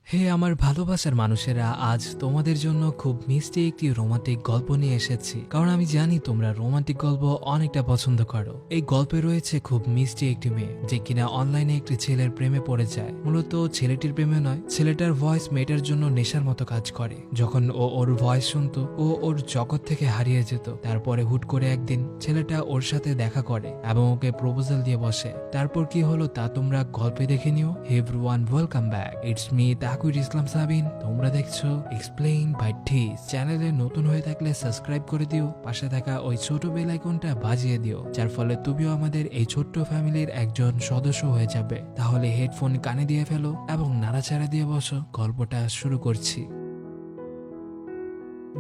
হে আমার ভালোবাসার মানুষেরা, আজ তোমাদের জন্য খুব মিষ্টি একটি রোমান্টিক গল্প নিয়ে এসেছি। কারণ আমি জানি তোমরা রোমান্টিক গল্প অনেকটা পছন্দ করো। এই গল্পে রয়েছে খুব মিষ্টি একটি মেয়ে যে কিনা অনলাইনে একটি ছেলের প্রেমে পড়ে যায়। মূলত ছেলেটির প্রেমে নয়, ছেলেটার ভয়েস মেয়েটার জন্য নেশার মতো কাজ করে। যখন ও ওর ভয়েস শুনতো ও ওর জগৎ থেকে হারিয়ে যেত। তারপরে হুট করে একদিন ছেলেটা ওর সাথে দেখা করে এবং ওকে প্রপোজাল দিয়ে বসে। তারপর কি হলো তা তোমরা গল্পে দেখে নিও। Everyone welcome back, it's me Thakur Islam Sabin. তোমরা দেখছো এক্সপ্লেইন বাই টিস। চ্যানেলে নতুন হয়ে থাকলে সাবস্ক্রাইব করে দিও, পাশে থাকা ওই ছোট বেল আইকনটা বাজিয়ে দিও, যার ফলে তুমিও আমাদের এই ছোট্ট ফ্যামিলির একজন সদস্য হয়ে যাবে। তাহলে হেডফোন কানে দিয়ে ফেলো এবং নাড়াচাড়া দিয়ে বসো, গল্পটা শুরু করছি।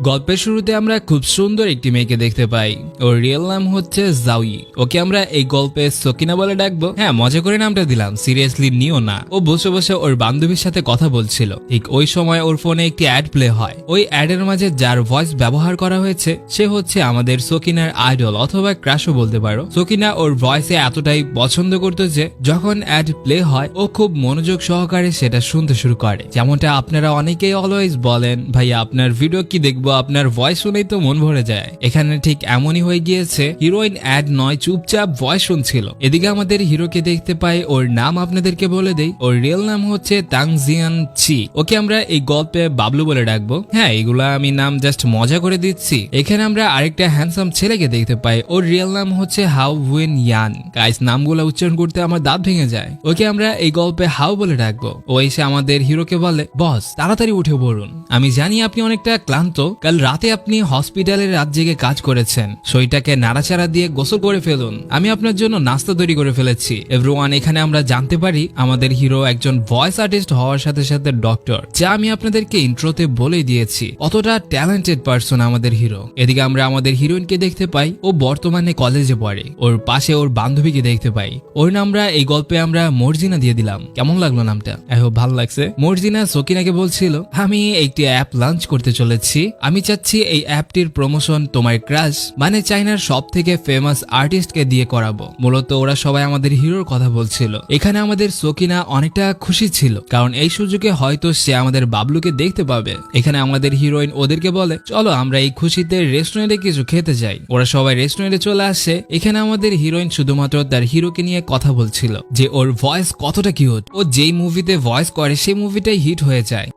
গল্পের শুরুতে আমরা খুব সুন্দর একটি মেয়েকে দেখতে পাই। ওর রিয়েল নাম হচ্ছে জাউই। ওকে আমরা এই গল্পে সকিনা বলে ডাকবো। হ্যাঁ, মজা করে নামটা দিলাম, সিরিয়াসলি নিও না। ও বসে বসে ওর বান্ধবীর সাথে কথা বলছিল। ঠিক ওই সময় ওর ফোনে একটি অ্যাড প্লে হয়। ওই অ্যাডের মাঝে যার ভয়েস ব্যবহার করা হয়েছে সে হচ্ছে আমাদের সকিনার আইডল অথবা ক্রাশও বলতে পারো। সকিনা ওর ভয়েসে এতটাই পছন্দ করতো যে যখন অ্যাড প্লে হয় ও খুব মনোযোগ সহকারে সেটা শুনতে শুরু করে। যেমনটা আপনারা অনেকেই অলওয়েজ বলেন, ভাই আপনার ভিডিও কি দেখবো, আপনার ভয়েস শুনেই তো মন ভরে যায়। এখানে ঠিক এমনই হয়ে গিয়েছে। হিরোইন অ্যাড নয়, চুপচাপ ভয়েস শুনছিল। এদিকে আমাদের হিরোকে দেখতে পাই। ওর নাম আপনাদেরকে বলে দেই, ওর রিয়েল নাম হচ্ছে তাংজিয়ান চি। ওকে আমরা এই গল্পে বাবলু বলে ডাকবো। হ্যাঁ, এগুলা আমি নাম জাস্ট মজা করে দিচ্ছি। এখানে আমরা আরেকটা হ্যান্ডসাম ছেলেকে দেখতে পাই। ওর রিয়েল নাম হচ্ছে হাউ উইন ইয়ান। গাইস, নামগুলো উচ্চারণ করতে আমার দাঁত ভেঙে যায়। ওকে আমরা এই গল্পে হাউ বলে ডাকবো। ও এসে আমাদের হিরোকে বলে, বস তাড়াতাড়ি উঠে পড়ুন, আমি জানি আপনি অনেকটা ক্লান্ত। কাল রাতে আপনি হসপিটালের রাত জেগে কাজ করেছেন, শরীরটাকে নাড়াচাড়া দিয়ে গোসল করে ফেলুন। আমি আপনার জন্য নাস্তা তৈরি করে ফেলেছি। এভরিওয়ান, এখানে আমরা জানতে পারি আমাদের হিরো একজন ভয়েস আর্টিস্ট হওয়ার সাথে সাথে ডক্টর, যা আমি আপনাদেরকে ইন্ট্রোতে বলেই দিয়েছি। অতটা ট্যালেন্টেড পার্সন আমাদের হিরো। এদিকে আমরা আমাদের হিরোইনকে দেখতে পাই। ও বর্তমানে কলেজে পড়ে। ওর পাশে ওর বান্ধবীকে দেখতে পাই। ওর নামটা এই গল্পে আমরা মর্জিনা দিয়ে দিলাম। কেমন লাগলো নামটা? ভালো লাগছে। মর্জিনা সকিনাকে বলছিল, আমি একটি অ্যাপ লঞ্চ করতে চলেছি। আমি চাচ্ছি এই অ্যাপটির প্রমোশন তোমার ক্রাশ মানে চাইনার সব থেকে ফেমাস আর্টিস্টকে দিয়ে করাবো। মূলত ওরা সবাই আমাদের হিরোর কথা বলছিল। এখানে আমাদের সকিনা অনেকটা খুশি ছিল, কারণ এই সুযোগে হয়তো সে আমাদের বাবলুকে দেখতে পাবে। এখানে আমাদের হিরোইন ওদেরকে বলে, চলো আমরা এই খুশিতে রেস্টুরেন্টে কিছু খেতে যাই। ওরা সবাই রেস্টুরেন্টে চলে আসে। এখানে আমাদের হিরোইন শুধুমাত্র তার হিরোকে নিয়ে কথা বলছিল যে ওর ভয়েস কতটা কিউট। ও যেই মুভিতে ভয়েস করে সেই মুভিটাই হিট হয়ে যায়।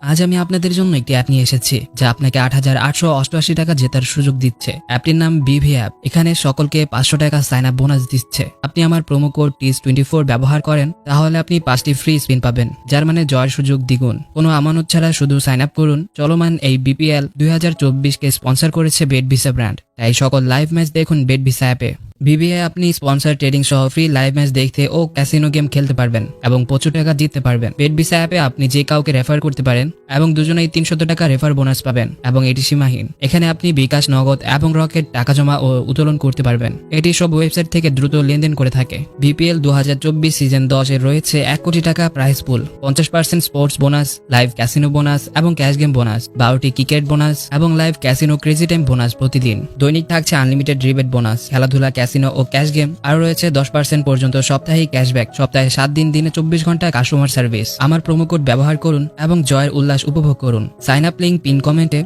আজ আমি আপনাদের জন্য একটি অ্যাপ নিয়ে এসেছি যা আপনাকে 8,888 টাকা জেতার সুযোগ দিচ্ছে। অ্যাপটির নাম বিভি অ্যাপ। এখানে সকলকে 500 টাকা সাইন আপ বোনাস দিচ্ছে। আপনি আমার প্রোমো কোড TIS24 ব্যবহার করেন, তাহলে আপনি 5টি ফ্রি স্পিন পাবেন, যার মানে জয়ের সুযোগ দ্বিগুণ। কোনো আমানত ছাড়া শুধু সাইন আপ করুন। চলমান এই BPL 2024-কে স্পন্সর করেছে বেটভিসা ব্র্যান্ড। তাই সকল লাইভ ম্যাচ দেখুন বেটভিসা অ্যাপে। বিবিএ আপনি স্পন্সর ট্রেডিং সহ ফ্রি লাইভ ম্যাচ দেখতে ও ক্যাসিনো গেম খেলতে পারবেন এবং প্রচুর টাকা জিততে পারবেন। বেটভিসা অ্যাপে আপনি যে কাউকে রেফার করতে পারেন এবং দুজনেই 300 টাকা রেফার বোনাস পাবেন এবং এটি সীমাহীন। এখানে আপনি বিকাশ, নগদ এবং রকেট টাকা জমা ও উত্তোলন করতে পারবেন। এটি সব ওয়েবসাইট থেকে দ্রুত লেনদেন করে থাকে। বিপিএল 2024 সিজন 10 এর রয়েছে 1 কোটি টাকা prize pool, 50% sports bonus, live casino bonus এবং ক্যাশ গেম বোনাস, 12টি ক্রিকেট বোনাস এবং live casino crazy time bonus প্রতিদিন। দৈনিক থাকছে আনলিমিটেড রিবেট বোনাস, খেলাধুলা, ক্যাসিনো ও ক্যাশ গেম। আর রয়েছে 10% পর্যন্ত সাপ্তাহিক ক্যাশব্যাক, সপ্তাহে 7 দিন, দিনে 24 ঘন্টা কাস্টমার সার্ভিস। আমার প্রোমো কোড ব্যবহার করুন এবং জয়ের উল্লাস উপভোগ করুন। সাইন আপ লিংক পিন কমেন্টে।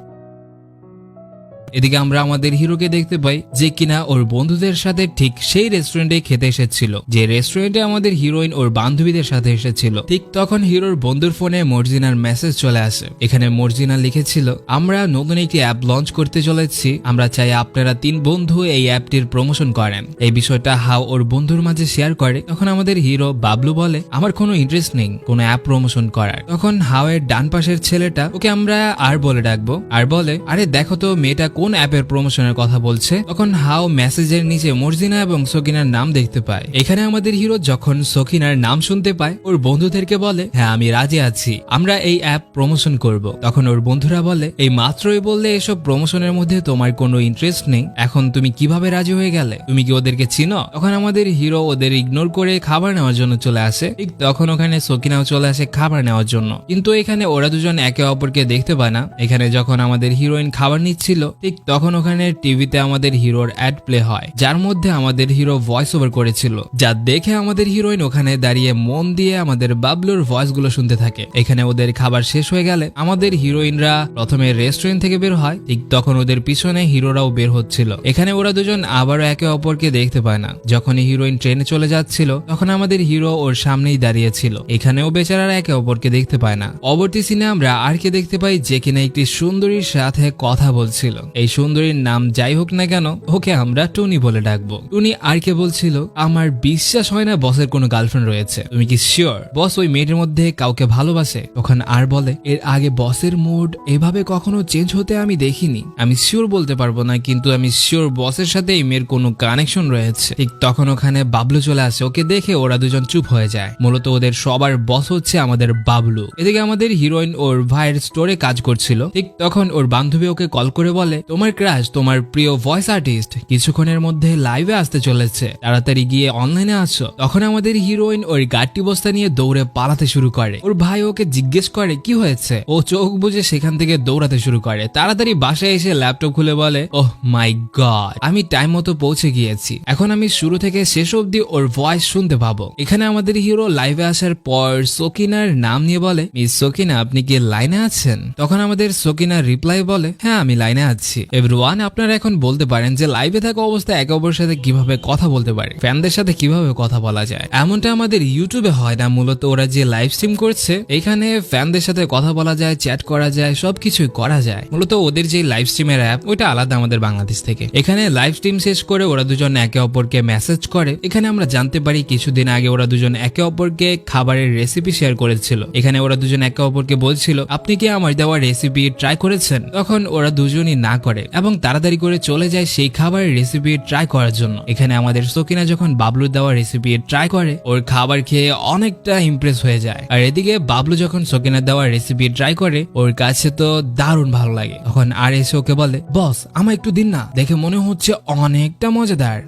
এদিকে আমরা আমাদের হিরোকে দেখতে পাই যে কিনা ওর বন্ধুদের সাথে ঠিক সেই রেস্টুরেন্টে খেতে এসেছিল, যে রেস্টুরেন্টে আমাদের হিরোইন ওর বান্ধবীদের সাথে এসেছিল। ঠিক তখন হিরোর বন্ধুর ফোনে মর্জিনার মেসেজ চলে আসে। এখানে মর্জিনা লিখেছিল, আমরা নতুন একটি অ্যাপ লঞ্চ করতে চলেছি, আমরা চাই আপনারা 3 বন্ধু এই অ্যাপটির প্রমোশন করেন। এই বিষয়টা হাও ওর বন্ধুর মাঝে শেয়ার করে। তখন আমাদের হিরো বাবলু বলে, আমার কোনো ইন্টারেস্ট নেই কোনো অ্যাপ প্রমোশন করার। তখন হাও এর ডান পাশের ছেলেটা, ওকে আমরা আর বলে ডাকবো, আর বলে, আরে দেখো তো মেয়েটা কোন অ্যাপের প্রমোশনের কথা বলছে। তখন হাও মেসেজের নিচে মর্জিনা এবং সকিনার নাম দেখতে পায়। এখানে আমাদের হিরো যখন সকিনার নাম শুনতে পায় ওর বন্ধুদেরকে বলে, হ্যাঁ আমি রাজি আছি, আমরা এই অ্যাপ প্রমোশন করব। তখন ওর বন্ধুরা বলে, এই মাত্রই বললে এসব প্রমোশনের মধ্যে তোমার কোনো ইন্টারেস্ট নেই, এখন তুমি কিভাবে রাজি হয়ে গেলে, তুমি কি ওদেরকে চিনো? তখন আমাদের হিরো ওদের ইগনোর করে খাবার নেওয়ার জন্য চলে আসে। ঠিক তখন ওখানে সকিনাও চলে আসে খাবার নেওয়ার জন্য, কিন্তু এখানে ওরা দুজন একে অপরকে দেখতে পায় না। এখানে যখন আমাদের হিরোইন খাবার নিচ্ছিল ঠিক তখন ওখানে টিভিতে আমাদের হিরোর অ্যাড প্লে হয়, যার মধ্যে আমাদের হিরো ভয়েস ওভার করেছিল, যা দেখে আমাদের হিরোইন ওখানে দাঁড়িয়ে মন দিয়ে আমাদের বাবলুর ভয়েস গুলো শুনতে থাকে। এখানে ওদের খাবার শেষ হয়ে গেলে আমাদের হিরোইনরা প্রথমে রেস্টুরেন্ট থেকে বের হয়, ঠিক তখন ওদের পিছনে হিরোরাও বের হচ্ছিল। এখানে ওরা দুজন আবারও একে অপরকে দেখতে পায় না। যখনই হিরোইন ট্রেনে চলে যাচ্ছিল তখন আমাদের হিরো ওর সামনেই দাঁড়িয়ে ছিল। এখানেও বেচারারা একে অপরকে দেখতে পায় না। পরবর্তী সিনে আমরা আর কে দেখতে পাই যে কিনা একটি সুন্দরীর সাথে কথা বলছিল। এই সুন্দরীর নাম যাই হোক না কেন ওকে আমরা টুনি বলে ডাকবো। টুনি আর কে বলছিল, আমার বিশ্বাস হয় না বসের কোনো গার্লফ্রেন্ড রয়েছে, তুমি কি শিওর বস ওই মেয়েটার মধ্যে কাউকে ভালোবাসে? তখন আর বলে, এর আগে বসের মুড এভাবে কখনো চেঞ্জ হতে আমি দেখিনি, আমি শিওর বলতে পারবো না, কিন্তু আমি শিওর বসের সাথে এই মেয়ের কোনো কানেকশন রয়েছে। ঠিক তখন ওখানে বাবলু চলে আসে। ওকে দেখে ওরা দুজন চুপ হয়ে যায়। মূলত ওদের সবার বস হচ্ছে আমাদের বাবলু। এদিকে আমাদের হিরোইন ওর ভাইয়ের স্টোরে কাজ করছিল। ঠিক তখন ওর বান্ধবী ওকে কল করে বলে, তোমার ক্রাশ, তোমার প্রিয় ভয়েস আর্টিস্ট কিছুক্ষণের মধ্যে লাইভে আসতে চলেছে, তাড়াতাড়ি গিয়ে অনলাইনে আসো। তখন আমাদের হিরোইন ওর গাড়ি বস্তা নিয়ে দৌড়ে পালাতে শুরু করে। ওর ভাই ওকে জিজ্ঞেস করে কি হয়েছে, ও চোখ বুজে সেখান থেকে দৌড়াতে শুরু করে। তাড়াতাড়ি বাসায় এসে ল্যাপটপ খুলে বলে, ওহ মাই গড, আমি টাইম মতো পৌঁছে গিয়েছি, এখন আমি শুরু থেকে শেষ অবধি ওর ভয়েস শুনতে পাবো। এখানে আমাদের হিরো লাইভে আসার পর সকিনার নাম নিয়ে বলে, মিস সকিনা আপনি কি লাইনে আছেন? তখন আমাদের সকিনা রিপ্লাই বলে, হ্যাঁ আমি লাইনে আছি। এভরিওয়ান, আপনারা এখন বলতে পারেন যে লাইভে থাকা অবস্থায় একে অপরের সাথে কিভাবে কথা বলতে পারে, ফ্যানদের সাথে কিভাবে কথা বলা যায়। এমনটা আমাদের ইউটিউবে হয় না, মূলত ওরা যে লাইভ স্ট্রিম করছে এখানে ফ্যানদের সাথে কথা বলা যায়, চ্যাট করা যায়, সবকিছুই করা যায়। মূলত ওদের যে লাইভ স্ট্রিমের অ্যাপ ওইটা আলাদা আমাদের বাংলাদেশ থেকে। এখানে লাইভ স্ট্রিম শেষ করে ওরা দুজন একে অপরকে মেসেজ করে। এখানে আমরা জানতে পারি কিছুদিন আগে ওরা দুজন একে অপরকে খাবারের রেসিপি শেয়ার করেছিল। এখানে ওরা দুজন একে অপরকে বলছিল, আপনি কি আমার দেওয়া রেসিপি ট্রাই করেছেন? তখন ওরা দুজনই না করে এবং তাড়াতাড়ি করে চলে যায় সেই খাবারের রেসিপি ট্রাই করার জন্য। এখানে আমাদের সকিনা যখন বাবলুর দেওয়া রেসিপি ট্রাই করে ওর খাবার খেয়ে অনেকটা ইমপ্রেস হয়ে যায়। আর এদিকে বাবলু যখন সকিনার দেওয়া রেসিপি ট্রাই করে ওর কাছে তো দারুণ ভালো লাগে। তখন আর এসে ওকে বলে, বস আমার একটু দিন না, দেখে মনে হচ্ছে অনেকটা মজাদার।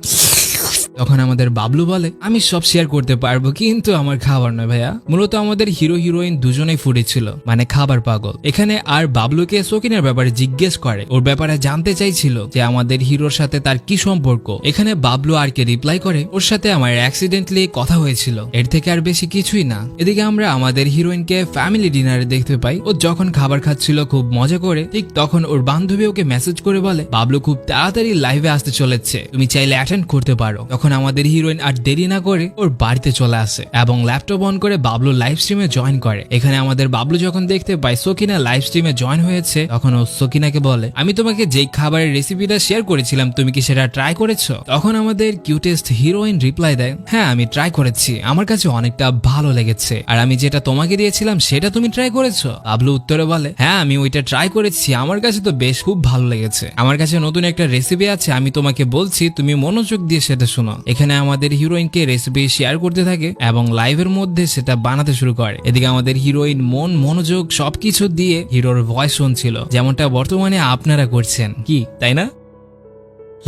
তখন আমাদের বাবলু বলে, আমি সব শেয়ার করতে পারবো কিন্তু আমার খাবার নয় ভাইয়া। মূলত আমাদের হিরো হিরোইন দুজনেই ফুডি ছিল, মানে খাবার পাগল। এখানে আর বাবলুকে সকিনের ব্যাপারে জিজ্ঞেস করে, ওর ব্যাপারে জানতে চাইছিল যে আমাদের হিরোর সাথে তার কি সম্পর্ক। এখানে বাবলু আর কে রিপ্লাই করে, ওর সাথে আমার অ্যাক্সিডেন্টলি কথা হয়েছিল, এর থেকে আর বেশি কিছুই না। এদিকে আমরা আমাদের হিরোইনকে ফ্যামিলি ডিনারে দেখতে পাই। ও যখন খাবার খাচ্ছিল খুব মজা করে, ঠিক তখন ওর বান্ধবী ওকে মেসেজ করে বলে, বাবলু খুব তাড়াতাড়ি লাইভে আসতে চলেছে, তুমি চাইলে অ্যাটেন্ড করতে পারো। তখন আমাদের হিরোইন আর দেরি না করে ওর বাড়িতে চলে আসে এবং ল্যাপটপ অন করে বাবলু লাইভ স্ট্রিমে জয়েন করে। এখানে আমাদের বাবলু যখন দেখতে পায় সকিনা লাইভ স্ট্রিমে জয়েন হয়েছে তখন ও সকিনাকে বলে, আমি তোমাকে যেই খাবারের রেসিপিটা শেয়ার করেছিলাম তুমি কি সেটা ট্রাই করেছো? তখন আমাদের কিউটেস্ট হিরোইন রিপ্লাই দেয়, হ্যাঁ আমি ট্রাই করেছি, আমার কাছে অনেকটা ভালো লেগেছে। আর আমি যেটা তোমাকে দিয়েছিলাম সেটা তুমি ট্রাই করেছো? বাবলু উত্তরে বলে, হ্যাঁ আমি ওইটা ট্রাই করেছি, আমার কাছে তো বেশ খুব ভালো লেগেছে। আমার কাছে নতুন একটা রেসিপি আছে, আমি তোমাকে বলছি, তুমি মনোযোগ দিয়ে সেটা শোনো। এখানে আমাদের হিরোইনকে রেসিপি শেয়ার করতে থাকে এবং লাইভের মধ্যে সেটা বানাতে শুরু করে। এদিকে আমাদের হিরোইন মনোযোগ সবকিছু দিয়ে হিরোর ভয়েস শুনছিল, যেমনটা বর্তমানে আপনারা করছেন, কি তাই না?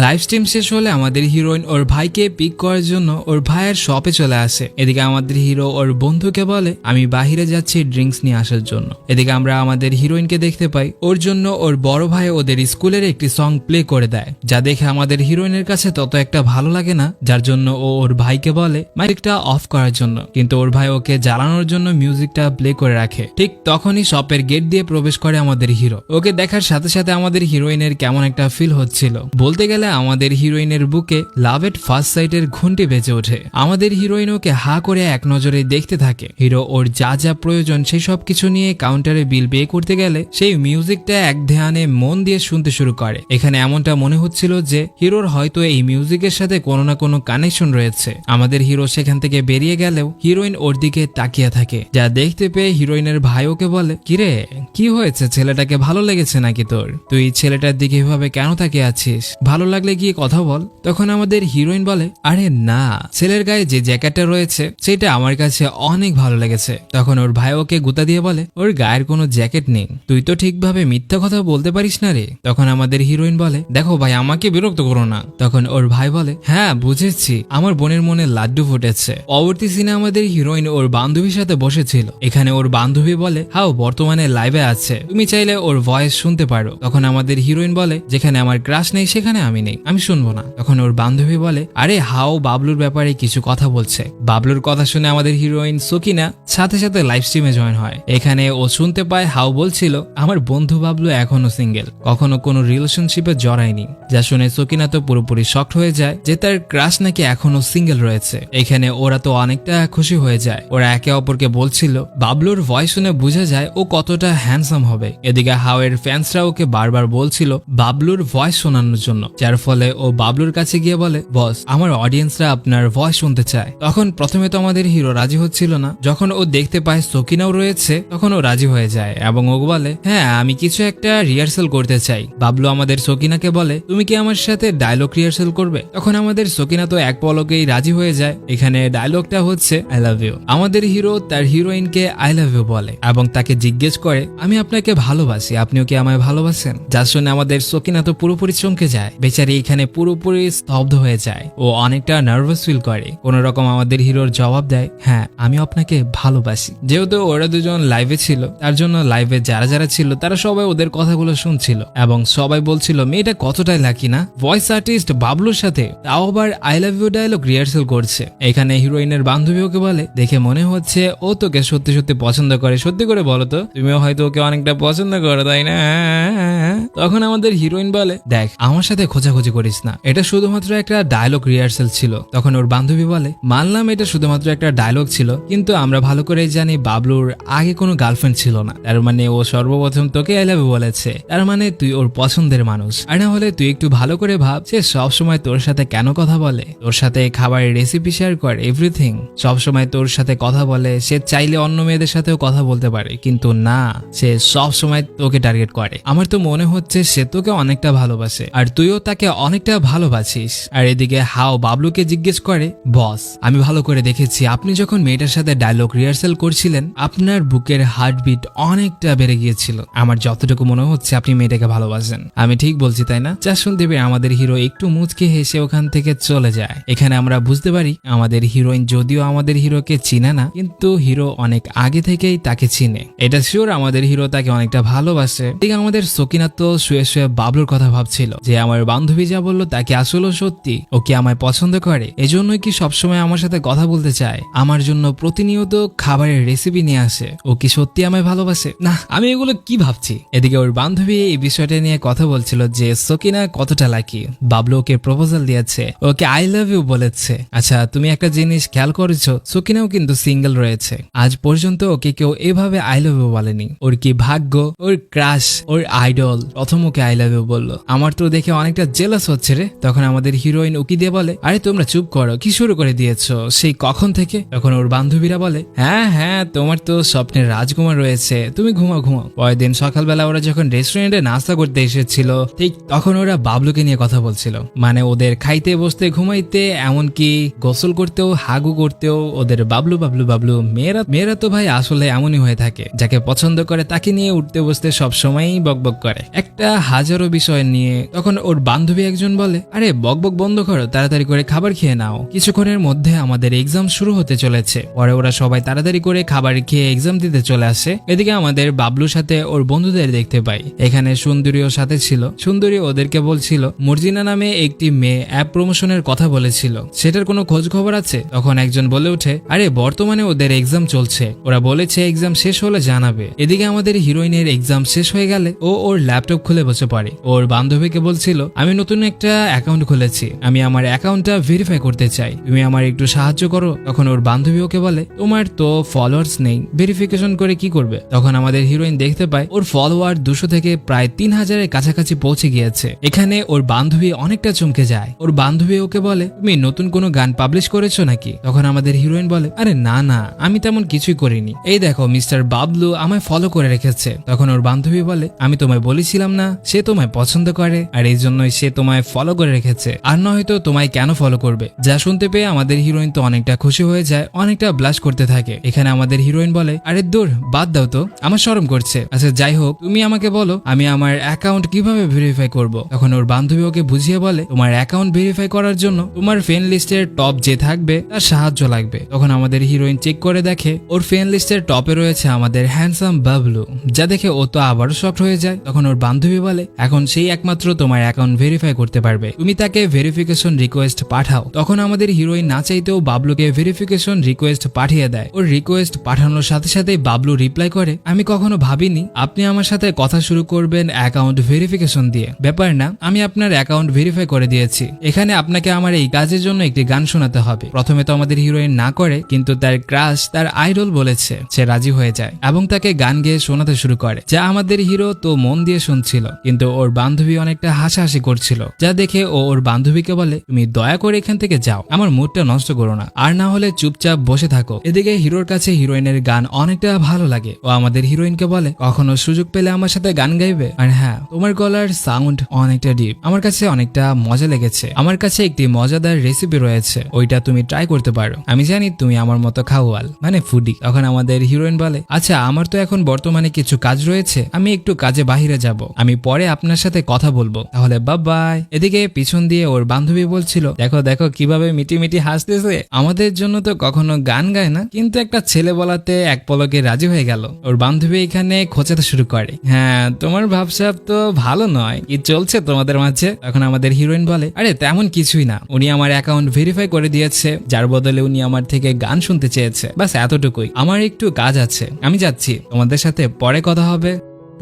লাইভ স্ট্রিম শেষ হলে আমাদের হিরোইন ওর ভাইকে পিক করার জন্য ওর ভাইয়ের শপে চলে আসে। এদিকে আমাদের হিরো ওর বন্ধুকে বলে, আমি বাহিরে যাচ্ছি ড্রিঙ্কস নিয়ে আসার জন্য। এদিকে আমরা আমাদের হিরোইনকে দেখতে পাই, ওর জন্য ওর বড় ভাই ওদের স্কুলের একটি সং প্লে করে দেয়, যা দেখে আমাদের হিরোইনের কাছে তত একটা ভালো লাগে না, যার জন্য ও ওর ভাইকে বলে মাইকটা অফ করার জন্য, কিন্তু ওর ভাই ওকে জ্বালানোর জন্য মিউজিকটা প্লে করে রাখে। ঠিক তখনই শপের গেট দিয়ে প্রবেশ করে আমাদের হিরো। ওকে দেখার সাথে সাথে আমাদের হিরোইনের কেমন একটা ফিল হচ্ছিল, বলতে গেলে আমাদের হিরোইনের বুকে লাভ এট ফার্স্ট সাইটের ঘন্টি বেজে ওঠে। আমাদের হিরোইন ওকে হা করে এক নজরে দেখতে থাকে। হিরো ওর যা যা প্রয়োজন সেই সব কিছু নিয়ে কাউন্টারে বিল পে করতে গেলে সেই মিউজিকটা এক ধ্যানে মন দিয়ে শুনতে শুরু করে। এখানে এমনটা মনে হচ্ছিল যে হিরোর হয়তো এই মিউজিকের সাথে কোনো না কোনো কানেকশন রয়েছে। আমাদের হিরো সেখান থেকে বেরিয়ে গেলেও হিরোইন ওর দিকে তাকিয়ে থাকে, যা দেখতে পেয়ে হিরোইনের ভাই ওকে বলে, কিরে কি হয়েছে, ছেলেটাকে ভালো লেগেছে নাকি তোর? তুই ছেলেটার দিকে এভাবে কেন তাকিয়ে আছিস? ভালো লাগলে গিয়ে কথা বল। তখন আমাদের হিরোইন বলে, আরে না, ছেলের গায়ে যে জ্যাকেটটা রয়েছে সেটা আমার কাছে অনেক ভালো লেগেছে। তখন ওর ভাই ওকে গুতা দিয়ে বলে, ওর গায়ের কোনো জ্যাকেট নেই, তুই তো ঠিকভাবে মিথ্যা কথা বলতে পারিস না রে। তখন আমাদের হিরোইন বলে, দেখো ভাই, আমাকে বিরক্ত করো না। তখন ওর ভাই বলে, হ্যাঁ বুঝেছি, আমার বোনের মনে লাড্ডু ফুটেছে। পরবর্তী সিনে আমাদের হিরোইন ওর বান্ধবীর সাথে বসেছিল। এখানে ওর বান্ধবী বলে, হাও বর্তমানে লাইভে আছে, তুমি চাইলে ওর ভয়েস শুনতে পারো। তখন আমাদের হিরোইন বলে, যেখানে আমার ক্রাশ নেই সেখানে আমি নেই, আমি শুনবো না। তখন ওর বান্ধবী বলে, আরে হাও বাবলুর ব্যাপারে কিছু কথা বলছে। বাবলুর কথা শুনে আমাদের হিরোইন সকিনা সাথে সাথে লাইভ স্ট্রিমে জয়েন হয়। এখানে ও শুনতে পায় হাও বলছিল, আমার বন্ধু বাবলু এখনো সিঙ্গেল, কখনো কোনো রিলেশনশিপে জড়ায়নি। যা শুনে সকিনা তো পুরোপুরি শকড হয়ে যায় যে তার ক্রাশ নাকি এখনো সিঙ্গেল রয়েছে। এখানে ওরা তো অনেকটা খুশি হয়ে যায়। ওরা একে অপরকে বলছিল, বাবলুর ভয়েস শুনে বোঝা যায় ও কতটা হ্যান্ডসাম হবে। এদিকে হাওয়ের ফ্যান্সরা ওকে বারবার বলছিল বাবলুর ভয়েস শোনানোর জন্য, যার ফলে ও বাবলুর কাছে গিয়ে বলে, বস আমার অডিয়েন্সরা আপনার ভয়েস শুনতে চায়। তখন প্রথমে তো আমাদের হিরো রাজি হচ্ছিল না। যখন ও দেখতে পায় সকিনাও রয়েছে তখন ও রাজি হয়ে যায় এবং ও বলে, হ্যাঁ আমি কিছু একটা রিহার্সাল করতে চাই। বাবলু আমাদের সকিনাকে বলে, তুমি কি আমার সাথে ডায়লগ রিহার্সাল করবে? তখন আমাদের সকিনা তো এক পলকেই রাজি হয়ে যায়। এখানে ডায়লগটা হচ্ছে, আই লাভ ইউ। আমাদের হিরো তার হিরোইনকে আই লাভ ইউ বলে এবং তাকে জিজ্ঞেস করে, আমি আপনাকে ভালোবাসি, আপনিও কি আমায় ভালোবাসেন? যা শুনে আমাদের সকিনা তো পুরোপুরি চমকে যায়। বেচারি এখানে পুরোপুরি স্তব্ধ হয়ে যায়। ও অনেকটা নার্ভাস ফিল করে। কোন রকম আমাদের হিরোর জবাব দেয়, হ্যাঁ আমি আপনাকে ভালোবাসি। যেহেতু ওরা দুজন লাইভে ছিল তার জন্য লাইভে যারা যারা ছিল তারা সবাই ওদের কথাগুলো শুনছিল এবং সবাই বলছিল, মেয়েটা কতটাই লাকি না, ভয়েস আর্টিস্ট বাবলুর সাথে তাও আবার I love you dialogue rehearsal করছে। এখানে হিরোইনের বান্ধবী ওকে বলে, দেখে মনে হচ্ছে ও তোকে সত্যি সত্যি পছন্দ করে, সত্যি করে বলো তো, তুমিও হয়তো ওকে অনেকটা পছন্দ করো তাই না? তখন আমাদের হিরোইন বলে, দেখ আমার সাথে খোঁজাখুঁজি করিস না, এটা শুধুমাত্র একটা ডায়লগ রিহার্সাল ছিল। তখন ওর বান্ধবী বলে, মানলাম এটা শুধুমাত্র একটা ডায়লগ ছিল, কিন্তু আমরা ভালো করে জানি বাবলুর আগে কোনো গার্লফ্রেন্ড ছিল না, তার মানে ও সর্বপ্রথম তোকে আই লাভ ইউ বলেছে, তার মানে তুই ওর পছন্দের মানুষ। আর না হলে তুই একটু ভালো করে ভাব, সে সবসময় তোর সাথে কেন কথা বলে, তোর সাথে খাবারের রেসিপি শেয়ার করে, এভরিথিং সবসময় তোর সাথে কথা বলে। সে চাইলে অন্য মেয়েদের সাথেও কথা বলতে পারে, কিন্তু না, সে সব সময় তোকে টার্গেট করে। আমার তো মনে হচ্ছে সে তোকে অনেকটা ভালোবাসে আর তুইও তাকে অনেকটা ভালোবাসিস। আর এদিকে হাও বাবলুকে জিজ্ঞেস করে, বস আমি ভালো করে দেখেছি আপনি যখন মেয়েটার সাথে ডায়লগ রিহার্সাল করছিলেন আপনার বুকের হার্টবিট অনেকটা বেড়ে গিয়েছিল। আমার যতটুকু মনে হচ্ছে আপনি মেয়েটাকে ভালোবাসেন। আমি ঠিক বলছি তাই না? যা শুনতে পেয়ে আমাদের হিরো একটু মুচকে হেসে ওখান থেকে চলে যায়। এখানে আমরা বুঝতে পারি আমাদের হিরোইন যদিও আমাদের হিরোকে চিনে না, কিন্তু হিরো অনেক আগে থেকেই তাকে চিনে। এটা শিওর আমাদের হিরো তাকে অনেকটা ভালোবাসে। ঠিক আমাদের সকিনা তো শুয়ে শুয়ে বাবলুর কথা ভাবছিল যে আমার বান্ধবী যা বললো তা কি আসলে সত্যি, ও কি আমায় পছন্দ করে, এজন্যই কি সবসময় আমার সাথে কথা বলতে চায়, আমার জন্য প্রতিনিয়ত খাবারের রেসিপি নিয়ে আসে, ও কি সত্যি আমায় ভালোবাসে? না, আমি এগুলো কি ভাবছি। এদিকে ওর বান্ধবী এই বিষয়টা নিয়ে কথা বলছিল যে সকিনা কতটা লাকি, বাবলু ওকে প্রপোজাল দিয়েছে, ওকে আই লাভ ইউ বলেছে। আচ্ছা তুমি একটা জিনিস খেয়াল করেছো, সকিনাও কিন্তু সিঙ্গেল রয়েছে। আজ পর্যন্ত ওকে কেউ এভাবে আই লাভ ইউ বলেনি। ওর কি ভাগ্য, ওর ক্রাশ, ওর আইডল প্রথম ওকে আই লাভ ইউ বললো। আমার তো দেখে অনেকটা জেলাস হচ্ছে রে। তখন আমাদের হিরোইন উকি দিয়ে বলে, আরে তোমরা চুপ করো, কি শুরু করে দিয়েছো সেই কখন থেকে? তখন ওর বান্ধবীরা বলে, হ্যাঁ হ্যাঁ তোমার তো স্বপ্নের রাজকুমার রয়েছে, তুমি ঘুমাও ঘুমাও। পরের দিন সকালবেলা ওরা যখন রেস্টুরেন্টে নাস্তা করতে এসেছিল ঠিক তখন ওরা বাবলুকে নিয়ে কথা বলছিল। মানে ওদের খাইতে বসতে ঘুমাইতে এমনকি গোসল করতেও হাগু করতেও ওদের বাবলু বাবলু বাবলু। মেয়েরা তো ভাই আসলে এমনই হয়ে থাকে, যাকে পছন্দ করে তাকে নিয়ে উঠতে বসতে সবসময়ই বকবক করে একটা হাজারো বিষয় নিয়ে। তখন ওর বান্ধবী একজন বলে, আরে বকবক বন্ধ করো, তাড়াতাড়ি করে খাবার খেয়ে নাও, কিছুক্ষণের মধ্যে আমাদের এক্সাম শুরু হতে চলেছে। পরে ওরা সবাই তাড়াতাড়ি করে খাবার খেয়ে এক্সাম দিতে চলে আসে। এদিকে আমাদের বাবলুর সাথে ওর বন্ধুদের দেখতে পাই। এখানে সুন্দরীও সাথে ছিল। সুন্দরী ওদেরকে বলছিল মর্জিনা নামে একটি মেয়ে অ্যাপ প্রমোশনের কথা বলেছিল, সেটার কোনো খোঁজ খবর আছে? তখন একজন বলে ওঠে, আরে বর্তমানে ওদের এক্সাম চলছে, ওরা বলেছে এক্সাম শেষ হলে জানাবে। এদিকে আমাদের হিরোইনের এক্সাম শেষ হয়ে গেলে ও ওর ল্যাপটপ খুলে বসে পড়ে। ওর বান্ধবীকে বলছিল, আমি নতুন একটা অ্যাকাউন্ট খুলেছি, আমি আমার অ্যাকাউন্টটা ভেরিফাই করতে চাই, তুমি আমার একটু সাহায্য করো। তখন ওর বান্ধবী ওকে বলে, তোমার তো ফলোয়ার্স নেই, ভেরিফিকেশন করে কি করবে? তখন আমাদের হিরোইন দেখতে পায় ওর ফলোয়ার 200 থেকে প্রায় 3000-এর কাছাকাছি পৌঁছে গিয়েছে। এখানে ওর বান্ধবী অনেকটা চমকে যায়। ওর বান্ধবী ওকে বলে, তুমি নতুন কোনো গান পাবলিশ করেছো নাকি? তখন আমাদের হিরোইন বলে, আরে না না, আমি তেমন কিছুই করিনি, এই দেখো মিস্টার বাবলু আমায় ফলো করে রেখেছে। তখন ওর বান্ধবী বলে, আমি তোমায় বলেছি বলেছিলাম না সে তোমায় পছন্দ করে আর এই জন্যই সে তোমায় ফলো করে রেখেছে, আর নয়তো তোমায় কেন ফলো করবে। যা শুনতে পেয়ে আমাদের হিরোইন তো অনেকটা খুশি হয়ে যায়, অনেকটা ব্লাশ করতে থাকে। এখানে আমাদের হিরোইন বলে, আরে দূর বাদ দাও তো, আমার শরম করছে। আচ্ছা যাই হোক, তুমি আমাকে বলো আমি আমার অ্যাকাউন্ট কিভাবে ভেরিফাই করব। তখন ওর বান্ধবী ওকে বুঝিয়ে বলে, তোমার অ্যাকাউন্ট ভেরিফাই করার জন্য তোমার ফ্রেন্ড লিস্টের টপ যে থাকবে তার সাহায্য লাগবে। তখন আমাদের হিরোইন চেক করে দেখে ওর ফ্রেন্ড লিস্টের টপে রয়েছে আমাদের হ্যান্ডসাম বাবলু, যা দেখে ও তো আবারও শকড হয়ে যায়। তখন ওর বান্ধবী বলে, এখন সেই একমাত্র তোমার অ্যাকাউন্ট ভেরিফাই করতে পারবে, তুমি তাকে ভেরিফিকেশন রিকোয়েস্ট পাঠাও। তখন আমাদের হিরোইন না চাইতেও বাবলুকে ভেরিফিকেশন রিকোয়েস্ট পাঠিয়ে দেয়। ওর রিকোয়েস্ট পাঠানোর সাথে সাথেই বাবলু রিপ্লাই করে, আমি কখনো ভাবিনি আপনি আমার সাথে কথা শুরু করবেন অ্যাকাউন্ট ভেরিফিকেশন দিয়ে। ব্যাপার না, আমি আপনার অ্যাকাউন্ট ভেরিফাই করে দিয়েছি। এখানে আপনাকে আমার এই কাজের জন্য একটি গান শোনাতে হবে। প্রথমে তো আমাদের হিরোইন না করে, কিন্তু তার ক্রাশ, তার আইডল বলেছে, সে রাজি হয়ে যায় এবং তাকে গান গেয়ে শোনাতে শুরু করে, যা আমাদের হিরো তো মন দিয়ে শুনছিল, কিন্তু ওর বান্ধবী অনেকটা হাসাহাসি করছিল, যা দেখে ও ওর বান্ধবীকে বলে, তুমি দয়া করে এখান থেকে যাও, আমার মুডটা নষ্ট করো না, আর না হলে চুপচাপ বসে থাকো। এদিকে হিরোর কাছে হিরোইনের গান অনেকটা ভালো লাগে। ও আমাদের হিরোইনকে বলে, কখনো সুযোগ পেলে আমার সাথে গান গাইবে। আর হ্যাঁ, তোমার গলার সাউন্ড অনেকটা ডিপ, আমার কাছে অনেকটা মজা লেগেছে। আমার কাছে একটি মজাদার রেসিপি রয়েছে, ওইটা তুমি ট্রাই করতে পারো। আমি জানি তুমি আমার মতো খাওয়াল, মানে ফুডি। তখন আমাদের হিরোইন বলে, আচ্ছা আমার তো এখন বর্তমানে কিছু কাজ রয়েছে, আমি একটু কাজে বাহিরে যাব, আমি পরে আপনার সাথে কথা বলবো, তাহলে বাই বাই। এদিকে পিছন দিয়ে ওর বান্ধবী বলছিল, দেখো দেখো কিভাবে মিটি মিটি হাসতেছে, আমাদের জন্য তো কখনো গান গায় না, কিন্তু একটা ছেলে বলাতে এক পলকে রাজি হয়ে গেল। ওর বান্ধবী এখানে খোঁচাতে শুরু করে, হ্যাঁ তোমার ভাবসাব তো ভালো নয়, কি চলছে তোমাদের মাঝে। তখন আমাদের হিরোইন বলে, আরে তেমন কিছুই না, উনি আমার অ্যাকাউন্ট ভেরিফাই করে দিয়েছে, যার বদলে উনি আমার থেকে গান শুনতে চেয়েছে, বাস এতটুকুই। আমার একটু কাজ আছে, আমি যাচ্ছি, তোমাদের সাথে পরে কথা হবে।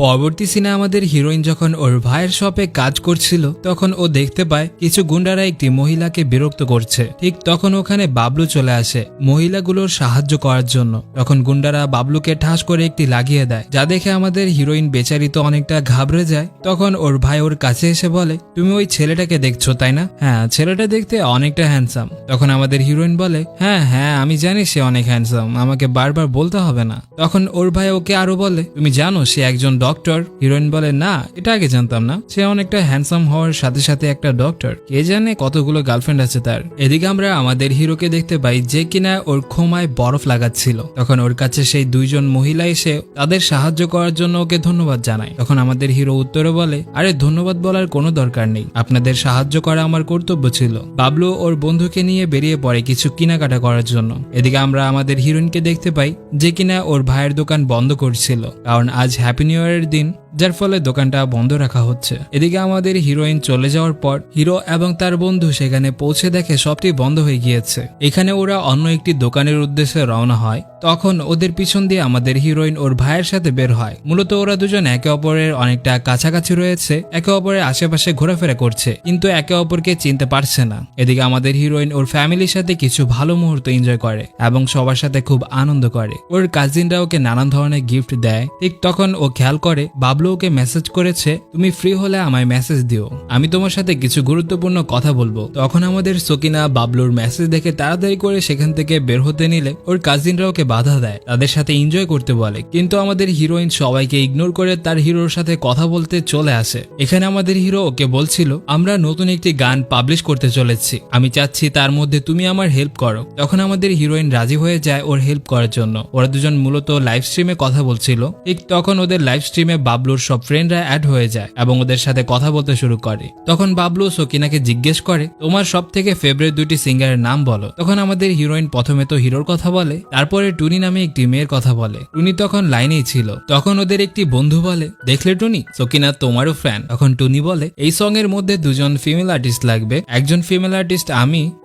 পরবর্তী সিনে আমাদের হিরোইন যখন ওর ভাইয়ের শপে কাজ করছিল, তখন ও দেখতে পায় কিছু গুন্ডারা একটি মহিলাকে বিরক্ত করছে। ঠিক তখন ওখানে বাবলু চলে আসে মহিলাগুলোর সাহায্য করার জন্য। তখন গুন্ডারা বাবলুকে ঠাস করে একটি লাগিয়ে দেয়, যা দেখে আমাদের হিরোইন বেচারি তো অনেকটা ঘাবড়ে যায়। তখন ওর ভাই ওর কাছে এসে বলে, তুমি ওই ছেলেটাকে দেখছো তাই না? হ্যাঁ, ছেলেটা দেখতে অনেকটা হ্যান্ডসাম। তখন আমাদের হিরোইন বলে, হ্যাঁ হ্যাঁ আমি জানি সে অনেক হ্যান্ডসাম, আমাকে বারবার বলতে হবে না। তখন ওর ভাই ওকে আরো বলে, তুমি জানো সে একজন ডক্টর? হিরোইন বলে, না এটা আগে জানতাম না, সে অনেকটা হ্যান্ডসাম হওয়ার সাথে সাথে একটা ডক্টর, কে জানে কতগুলো গার্লফ্রেন্ড আছে তার। এদিকে আমরা আমাদের হিরোকে দেখতে পাই যে কিনা ওর খোমায় বরফ লাগাচ্ছিল। তখন ওর কাছে সেই দুইজন মহিলা এসে তাদের সাহায্য করার জন্য ওকে ধন্যবাদ জানায়। তখন আমাদের হিরো উত্তরে বলে, আরে ধন্যবাদ বলার কোনো দরকার নেই, আপনাদের সাহায্য করা আমার কর্তব্য ছিল। বাবলু ওর বন্ধুকে নিয়ে বেরিয়ে পড়ে কিছু কেনাকাটা করার জন্য। এদিকে আমরা আমাদের হিরোইনকে দেখতে পাই যে কিনা ওর ভাইয়ের দোকান বন্ধ করছিল, কারণ আজ হ্যাপি নিউ ইয়ারের দিন, যার ফলে দোকানটা বন্ধ রাখা হচ্ছে। এদিকে আমাদের হিরোইন চলে যাওয়ার পর হিরো এবং তার বন্ধু সেখানে পৌঁছে দেখে সবটি বন্ধ হয়ে গিয়েছে। এখানে ওরা অন্য একটি দোকানের উদ্দেশ্যে রওনা হয়। তখন ওদের পিছন দিয়ে আমাদের হিরোইন ওর ভাইয়ের সাথে বের হয়। মূলত ওরা দুজন একে অপরের অনেকটা কাছাকাছি রয়েছে, একে অপরের আশেপাশে ঘোরাফেরা করছে, কিন্তু একে অপরকে চিনতে পারছে না। এদিকে আমাদের হিরোইন ওর ফ্যামিলির সাথে কিছু ভালো মুহূর্ত এনজয় করে এবং সবার সাথে খুব আনন্দ করে। ওর কাজিনরা ওকে নানান ধরনের গিফট দেয়। ঠিক তখন ও খেয়াল করে বাবলু ওকে মেসেজ করেছে, তুমি ফ্রি হলে আমায় মেসেজ দিও, আমি তোমার সাথে কিছু গুরুত্বপূর্ণ কথা বলবো। তখন আমাদের সকিনা বাবলুর মেসেজ দেখে তাড়াতাড়ি করে সেখান থেকে বের হতে নিলে ওর কাজিনরা ওকে বাধা দেয়, তাদের সাথে এনজয় করতে বলে, কিন্তু আমাদের হিরোইন সবাইকে ইগনোর করে তার হিরোর সাথে কথা বলতে চলে আসে। এখানে আমাদের হিরো ওকে বলছিল, আমরা নতুন একটি গান পাবলিশ করতে চলেছি, আমি চাচ্ছি তার মধ্যে তুমি আমার হেল্প করো। তখন আমাদের হিরোইন রাজি হয়ে যায় ওর হেল্প করার জন্য। ওরা দুজন মূলত লাইভ স্ট্রিমে কথা বলছিল। ঠিক তখন ওদের লাইভ স্ট্রিমে বাবলুর সব ফ্রেন্ডরা অ্যাড হয়ে যায় এবং ওদের সাথে কথা বলতে শুরু করে। তখন বাবলু সকিনাকে জিজ্ঞেস করে, তোমার সব থেকে ফেভারিট দুইটি সিঙ্গারের নাম বলো। তখন আমাদের হিরোইন প্রথমে তো হিরোর কথা বলে, তারপরে টুনি নামে একটি মেয়ের কথা বলে। টুনি তখন লাইনেই ছিল। তখন ওদের একটি বন্ধু বলে, দেখলে টুনি, সকিনা তোমারও ফ্যান। তখন টুনি বলে, এই সং এর মধ্যে দুজন ফিমেল আর্টিস্ট লাগবে, একজন ফিমেল আর্টিস্ট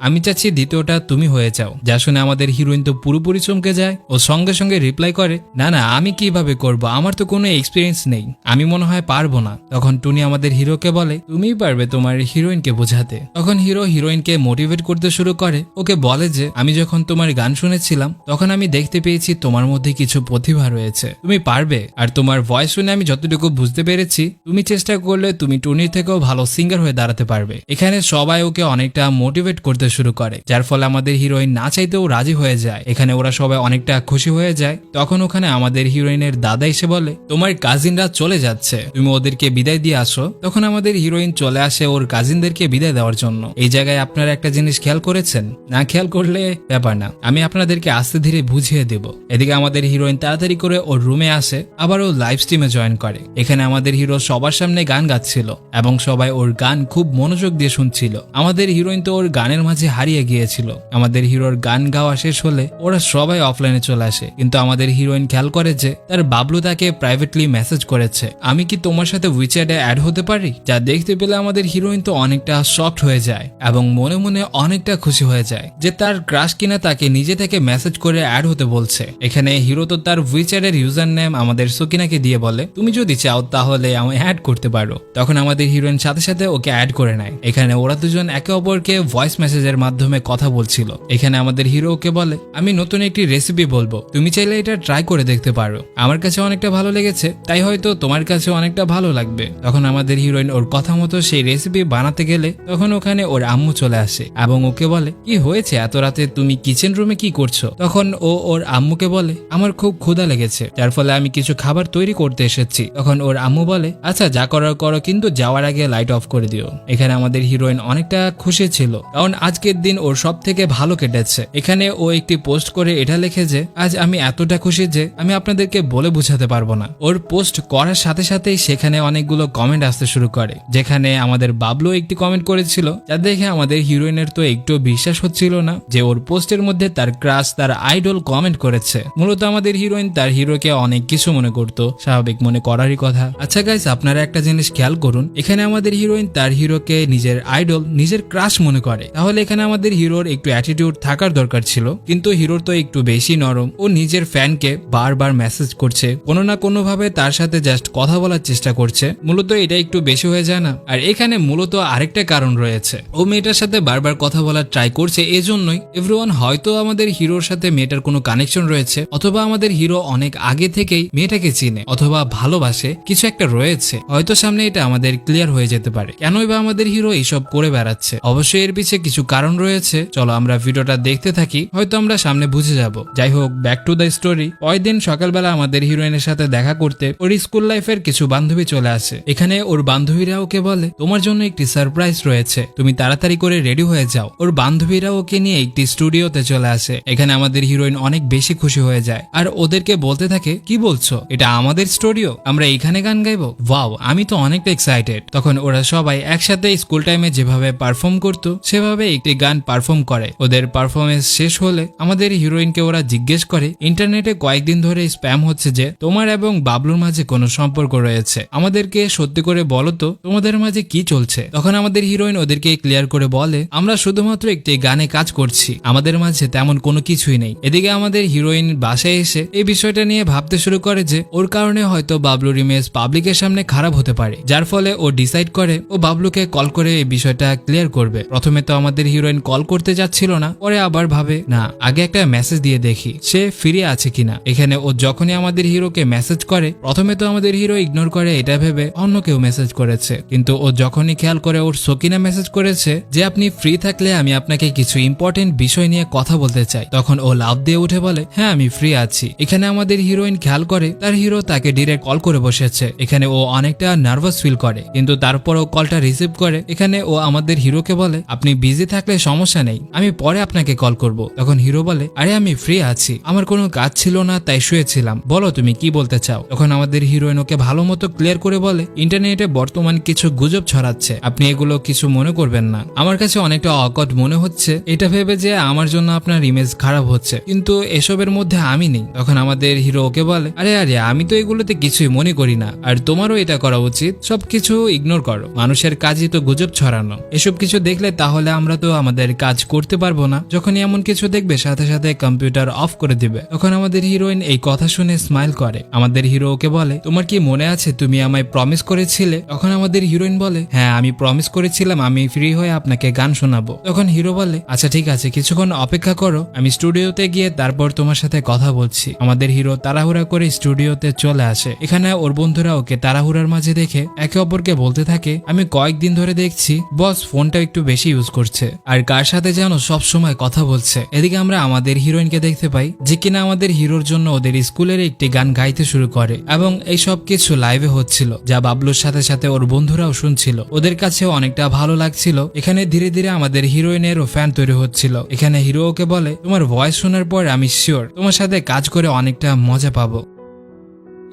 আমি চাচ্ছি দ্বিতীয়টা তুমি হয়ে যাও। যা শুনে আমাদের হিরোইন তো পুরোপুরি চমকে যায়। ও সঙ্গে সঙ্গে রিপ্লাই করে, না না আমি কিভাবে করব, আমার তো কোনো এক্সপিরিয়েন্স নেই, আমি মনে হয় পারবো না। তখন টুনি আমাদের হিরোকে বলে, তুমিই পারবে তোমার হিরোইনকে বোঝাতে। তখন হিরো হিরোইনকে মোটিভেট করতে শুরু করে। ওকে বলে যে, আমি যখন তোমার গান শুনেছিলাম তখন আমি দেখতে পেয়েছি তোমার মধ্যে কিছু প্রতিভা রয়েছে, তুমি পারবে। আর তোমার ভয়েস শুনে আমি যতটুকু বুঝতে পেরেছি তুমি চেষ্টা করলে তুমি টুনির থেকেও ভালো সিঙ্গার হয়ে দাঁড়াতে পারবে। এখানে সবাই ওকে অনেকটা মোটিভেট করতে শুরু করে, যার ফলে আমাদের হিরোইন না চাইতেও রাজি হয়ে যায়। এখানে ওরা সবাই অনেকটা খুশি হয়ে যায়। তখন ওখানে আমাদের হিরোইনের দাদা এসে বলে, তোমার কাজিনরা চলে যাচ্ছে, তুমি ওদেরকে বিদায় দিয়ে আসো। তখন আমাদের হিরোইন চলে আসে ওর কাজিনদেরকে বিদায় দেওয়ার জন্য। এই জায়গায় আপনারা একটা জিনিস খেয়াল করেছেন? না খেয়াল করলে ব্যাপার না, আমি আপনাদেরকে আস্তে ধীরে বুঝিয়ে দেব। এদিকে আমাদের হিরোইন তাড়াতাড়ি করে ওর রুমে আসে, আবার ও লাইভ স্ট্রিমে জয়েন করে। এখানে আমাদের হিরো সবার সামনে গান গাচ্ছিল এবং সবাই ওর গান খুব মনোযোগ দিয়ে শুনছিল। আমাদের হিরোইন তো ওর গানের মাঝে হারিয়ে গিয়েছিল। আমাদের হিরোর গান গাওয়া শেষ হলে ওরা সবাই অফলাইনে চলে আসে, কিন্তু আমাদের হিরোইন খেয়াল করে যে তার বাবলু তাকে প্রাইভেটলি মেসেজ করেছে, আমি কি তোমার সাথে উইচ্যাটে অ্যাড হতে পারি? যা দেখতে পেলে আমাদের হিরোইন তো অনেকটা শকড হয়ে যায় এবং মনে মনে অনেকটা খুশি হয়ে যায় যে তার ক্রাশ কিনা তাকে নিজে থেকে মেসেজ করে অ্যাড হতে বলছে। এখানে হিরো তো তার উইচ্যাটের ইউজার নেম আমাদের সকিনাকে দিয়ে বলে, তুমি যদি চাও তাহলে আমায় অ্যাড করতে পারো। তখন আমাদের হিরোইন সাথে সাথে ওকে অ্যাড করে নেয়। এখানে ওরা দুজন একে অপরকে ভয়েস মেসেজের মাধ্যমে কথা বলছিল। এখানে আমাদের হিরো ওকে বলে, আমি নতুন একটি রেসিপি বলবো, তুমি চাইলে এটা ট্রাই করে দেখতে পারো, আমার কাছে অনেকটা ভালো লেগেছে, তাই হয়তো তোমার কাছে অনেকটা ভালো লাগবে। তখন আমাদের হিরোইন ওর কথা মতো সেই রেসিপি বানাতে গেলে তখন ওখানে ওর আম্মু চলে আসে এবং ওকে বলে, কি হয়েছে এত রাতে তুমি কিচেন রুমে কি করছো? তখন ও ওর আম্মুকে বলে, আমার খুব ক্ষুধা লেগেছে, যার ফলে আমি কিছু খাবার তৈরি করতে এসেছি। তখন ওর আম্মু বলে, আচ্ছা যা করার করো, কিন্তু যাওয়ার আগে লাইট অফ করে দিও। এখানে আমাদের হিরোইন অনেকটা খুশি ছিল, কারণ আজকের দিন ওর সব থেকে ভালো কেটেছে। এখানে ও একটি পোস্ট করে এটা লিখে যে, আজ আমি এতটা খুশি যে আমি আপনাদেরকে বলে বুঝাতে পারবো না। ওর পোস্ট করার সাথে সাথেই সেখানে অনেকগুলো কমেন্ট আসতে শুরু করে, যেখানে আমাদের বাবলু একটি কমেন্ট করেছিল, যা দেখে আমাদের হিরোইনের তো একটু বিশ্বাস হচ্ছিল না যে ওর পোস্টের মধ্যে তার ক্রাশ, তার আইডল কমেন্ট করেছে। মূলত আমাদের হিরোইন তার হিরোকে অনেক কিছু মনে করত, স্বাভাবিক মনে করারই কথা। আচ্ছা গাইস, আপনারা একটা জিনিস খেয়াল করুন, এখানে আমাদের হিরোইন তার হিরোকে নিজের আইডল, নিজের ক্রাশ মনে করে, তাহলে এখানে আমাদের হিরোর একটু অ্যাটিটিউড থাকার দরকার ছিল, কিন্তু হিরোর তো একটু বেশি নরম। ও নিজের ফ্যানকে বারবার মেসেজ করছে, কোনো না কোনো ভাবে তার সাথে জাস্ট কথা বলার চেষ্টা করছে। মূলত এটা একটু বেশি হয়ে যায় না? আর এখানে মূলত আরেকটা কারণ রয়েছে, ও মেয়েটার সাথে বারবার কথা বলার ট্রাই করছে, এজন্যই এভরিওয়ান হয়তো আমাদের হিরোর সাথে মেয়েটার কোনো কানেকশন রয়েছে, অথবা আমাদের হিরো অনেক আগে থেকেই মেয়েটাকে চিনে অথবা ভালোবাসে, কিছু একটা রয়েছে। হয়তো সামনে এটা আমাদের ক্লিয়ার হয়ে যেতে পারে, কেনই বা আমাদের হিরো এইসব করে বেড়াচ্ছে। অবশ্যই এর পিছে কিছু কারণ রয়েছে, চলো আমরা ভিডিওটা দেখতে থাকি, হয়তো আমরা সামনে বুঝে যাব। যাই হোক, ব্যাক টু দ্য স্টোরি। পরের দিন সকালবেলা আমাদের হিরোইনের সাথে দেখা করতে ওর স্কুল লাইফের কিছু বান্ধবী চলে আসে। এখানে ওর বান্ধবীরা ওকে বলে, তোমার জন্য একটি সারপ্রাইজ রয়েছে, তুমি তাড়াতাড়ি করে রেডি হয়ে যাও। ওর বান্ধবীরা ওকে নিয়ে একটি স্টুডিওতে চলে আসে। এখানে আমাদের হিরোইন অনেক বেশি খুশি হয়ে যায় আর ওদেরকে বলতে থাকে, কি বলছো, এটা আমাদের স্টুডিও, আমরা এখানে গান গাইবো? ওয়াও, আমি তো অনেকটা এক্সাইটেড। তখন ওরা সবাই একসাথে স্কুল টাইমে যেভাবে পারফর্ম করতো সেভাবে একটি গান পারফর্ম করে। ওদের পারফরমেন্স শেষ হলে আমাদের হিরোইনকে ওরা জিজ্ঞেস করে, ইন্টারনেটে কয়েকদিন ধরে স্প্যাম হচ্ছে যে তোমার এবং বাবলুর মাঝে কোনো সম্পর্ক রয়েছে, আমাদেরকে সত্যি করে বলো তো তোমাদের মাঝে কি চলছে। তখন আমাদের হিরোইন ওদেরকে ক্লিয়ার করে বলে, আমরা শুধুমাত্র একটি গানে কাজ করছি, আমাদের মাঝে তেমন কোনো কিছুই নেই। এদিকে আমাদের হিরোইন বাসায় এসে এই বিষয়টা নিয়ে ভাবতে শুরু করে যে ওর কারণে হয়তো বাবলুর ইমেজ পাবলিকের সামনে খারাপ হতে পারে, যার ফলে ও ডিসাইড করে ও বাবলুকে কল করে এই বিষয়টা ক্লিয়ার করবে। প্রথমে তো আমাদের হিরোইন কল করতে যাচ্ছিল না, পরে আবার ভাবে না, আগে একটা মেসেজ দিয়ে দেখি সে ফিরে আছে কিনা। এখানে ও যখনই আমাদের হিরোকে মেসেজ করে, প্রথমে তো আমাদের হিরো ইগনোর করে এটা ভেবে অন্য কেউ মেসেজ করেছে, কিন্তু ও যখনই খেয়াল করে ওর সকিনা মেসেজ করেছে যে আপনি ফ্রি থাকলে আমি আপনাকে কিছু ইম্পর্টেন্ট বিষয় নিয়ে কথা বলতে চাই, তখন ও লাফ দিয়ে উঠে বলে, হ্যাঁ আমি ফ্রি আছি। এখানে আমাদের হিরোইন খেয়াল করে তার হিরো তাকে ডিরেক্ট কল করে বসেছে। এখানে ও অনেকটা নার্ভাস ফিল করে, কিন্তু তারপরও কলটা রিসিভ করে। এখানে ও আমাদের হিরোকে বলে, আপনি বিজি থাকলে সমস্যা নেই, আমি পরে আপনাকে কল করব। তখন হিরো বলে, আরে আমি ফ্রি আছি, আমার কোনো কাজ ছিল না তাই শুয়েছিলাম, বলো তুমি কি বলতে চাও। তখন আমাদের হিরোইন ওকে ভালো মতো ক্লিয়ার করে বলে, ইন্টারনেটে বর্তমান কিছু গুজব ছড়াচ্ছে, আপনি এগুলো কিছু মনে করবেন না, আমার কাছে অনেকটা অকট মনে হচ্ছে এটা ভেবে যে আমার জন্য আপনার ইমেজ খারাপ হচ্ছে, কিন্তু এসবের মধ্যে আমি নেই। তখন আমাদের হিরো ওকে বলে, আরে আরে আমি তো এগুলোতে কিছুই মনে করি না, আর তোমারও এটা করা উচিত, সবকিছু ইগনোর করো, মানুষের কাজই তো গুজব ছড়ানো, এসব কিছু দেখলে তাহলে আমরা তো আমাদের কাজ করতে পারবো না, যখনই এমন কিছু দেখবে সাথে সাথে কম্পিউটার অফ করে দিবে। তখন আমাদের হিরোইন এই কথা শুনে স্মাইল করে। আমাদের হিরো ওকে বলে, তোমার কি মনে আছে তুমি আমায় প্রমিস করেছিলে? তখন আমাদের হিরোইন বলে, হ্যাঁ আমি প্রমিস করেছিলাম আমি ফ্রি হয়ে আপনাকে গান শোনাবো। তখন হিরো বলে, আচ্ছা ঠিক আছে, কিছুক্ষণ অপেক্ষা করো, আমি স্টুডিওতে গিয়ে তারপর তোমার সাথে কথা বলছি। আমাদের হিরো তাড়াহুড়া করে স্টুডিওতে চলে আসে। এখানে ওর বন্ধুরা ওকে তাড়াহুড়ার মাঝে দেখে একে অপরকে বলতে থাকে, আমি কয়েকদিন ধরে দেখছি বস ফোনটা একটু বেশি ইউজ করছে, আর কার সাথে যেন সব সময় কথা বলছে। এদিকে আমরা আমাদের হিরোইনকে দেখতে পাই যে কিনা আমাদের হিরোর জন্য ওদের স্কুলের একটি গান গাইতে শুরু করে এবং এইসব সবকিছু লাইভে হচ্ছিল, যা বাবলুর সাথে সাথে ওর বন্ধুরাও শুনছিল। ওদের কাছেও অনেকটা ভালো লাগছিল। এখানে ধীরে ধীরে আমাদের হিরোইনেরও ফ্যান তৈরি হচ্ছিল। এখানে হিরো ওকে বলে, তোমার ভয়েস শোনার পর আমি শিওর তোমার সাথে কাজ করে অনেকটা মজা পাবো।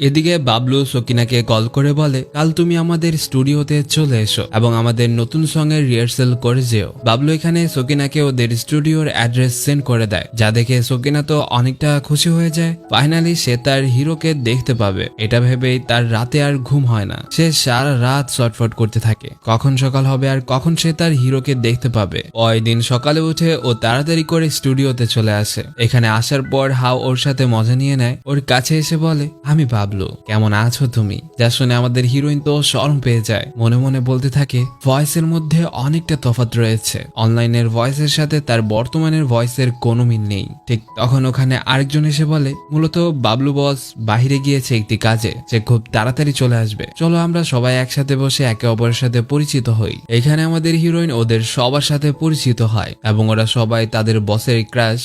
এদিকে বাবলু সকিনাকে কল করে বলে, কাল তুমি আমাদের স্টুডিওতে চলে এসো এবং আমাদের নতুন সং এর রিহার্সেল করে যেও। বাবলু এখানে সকিনাকে ওদের স্টুডিওর অ্যাড্রেস সেন্ড করে দেয়, যা দেখে সকিনা তো অনেকটা খুশি হয়ে যায়। ফাইনালি সে তার হিরোকে দেখতে পাবে, এটা ভেবেই তার রাতে আর ঘুম হয় না। সে সারা রাত শটফট করতে থাকে, কখন সকাল হবে আর কখন সে তার হিরোকে দেখতে পাবে। ওই দিন সকালে উঠে ও তাড়াতাড়ি করে স্টুডিওতে চলে আসে। এখানে আসার পর হাও ওর সাথে মজা নিয়ে নেয়। ওর কাছে এসে বলে, আমি বাবলু, কেমন আছো তুমি? যা শুনে আমাদের হিরোইন তো শরম পেয়ে যায়, মনে মনে বলতে থাকে ভয়েসের মধ্যে অনেকটা তফাৎ রয়েছে। অনলাইনের ভয়েসের সাথে তার বর্তমানের ভয়েসের কোনো মিল নেই। ঠিক তখন ওখানে আরেকজন এসে বলে, মূলত বাবলু বস বাহিরে গিয়েছে একটি কাজে, সে খুব তাড়াতাড়ি চলে আসবে, চলো আমরা সবাই একসাথে বসে একে অপরের সাথে পরিচিত হই। এখানে আমাদের হিরোইন ওদের সবার সাথে পরিচিত হয় এবং ওরা সবাই তাদের বসের ক্রাশ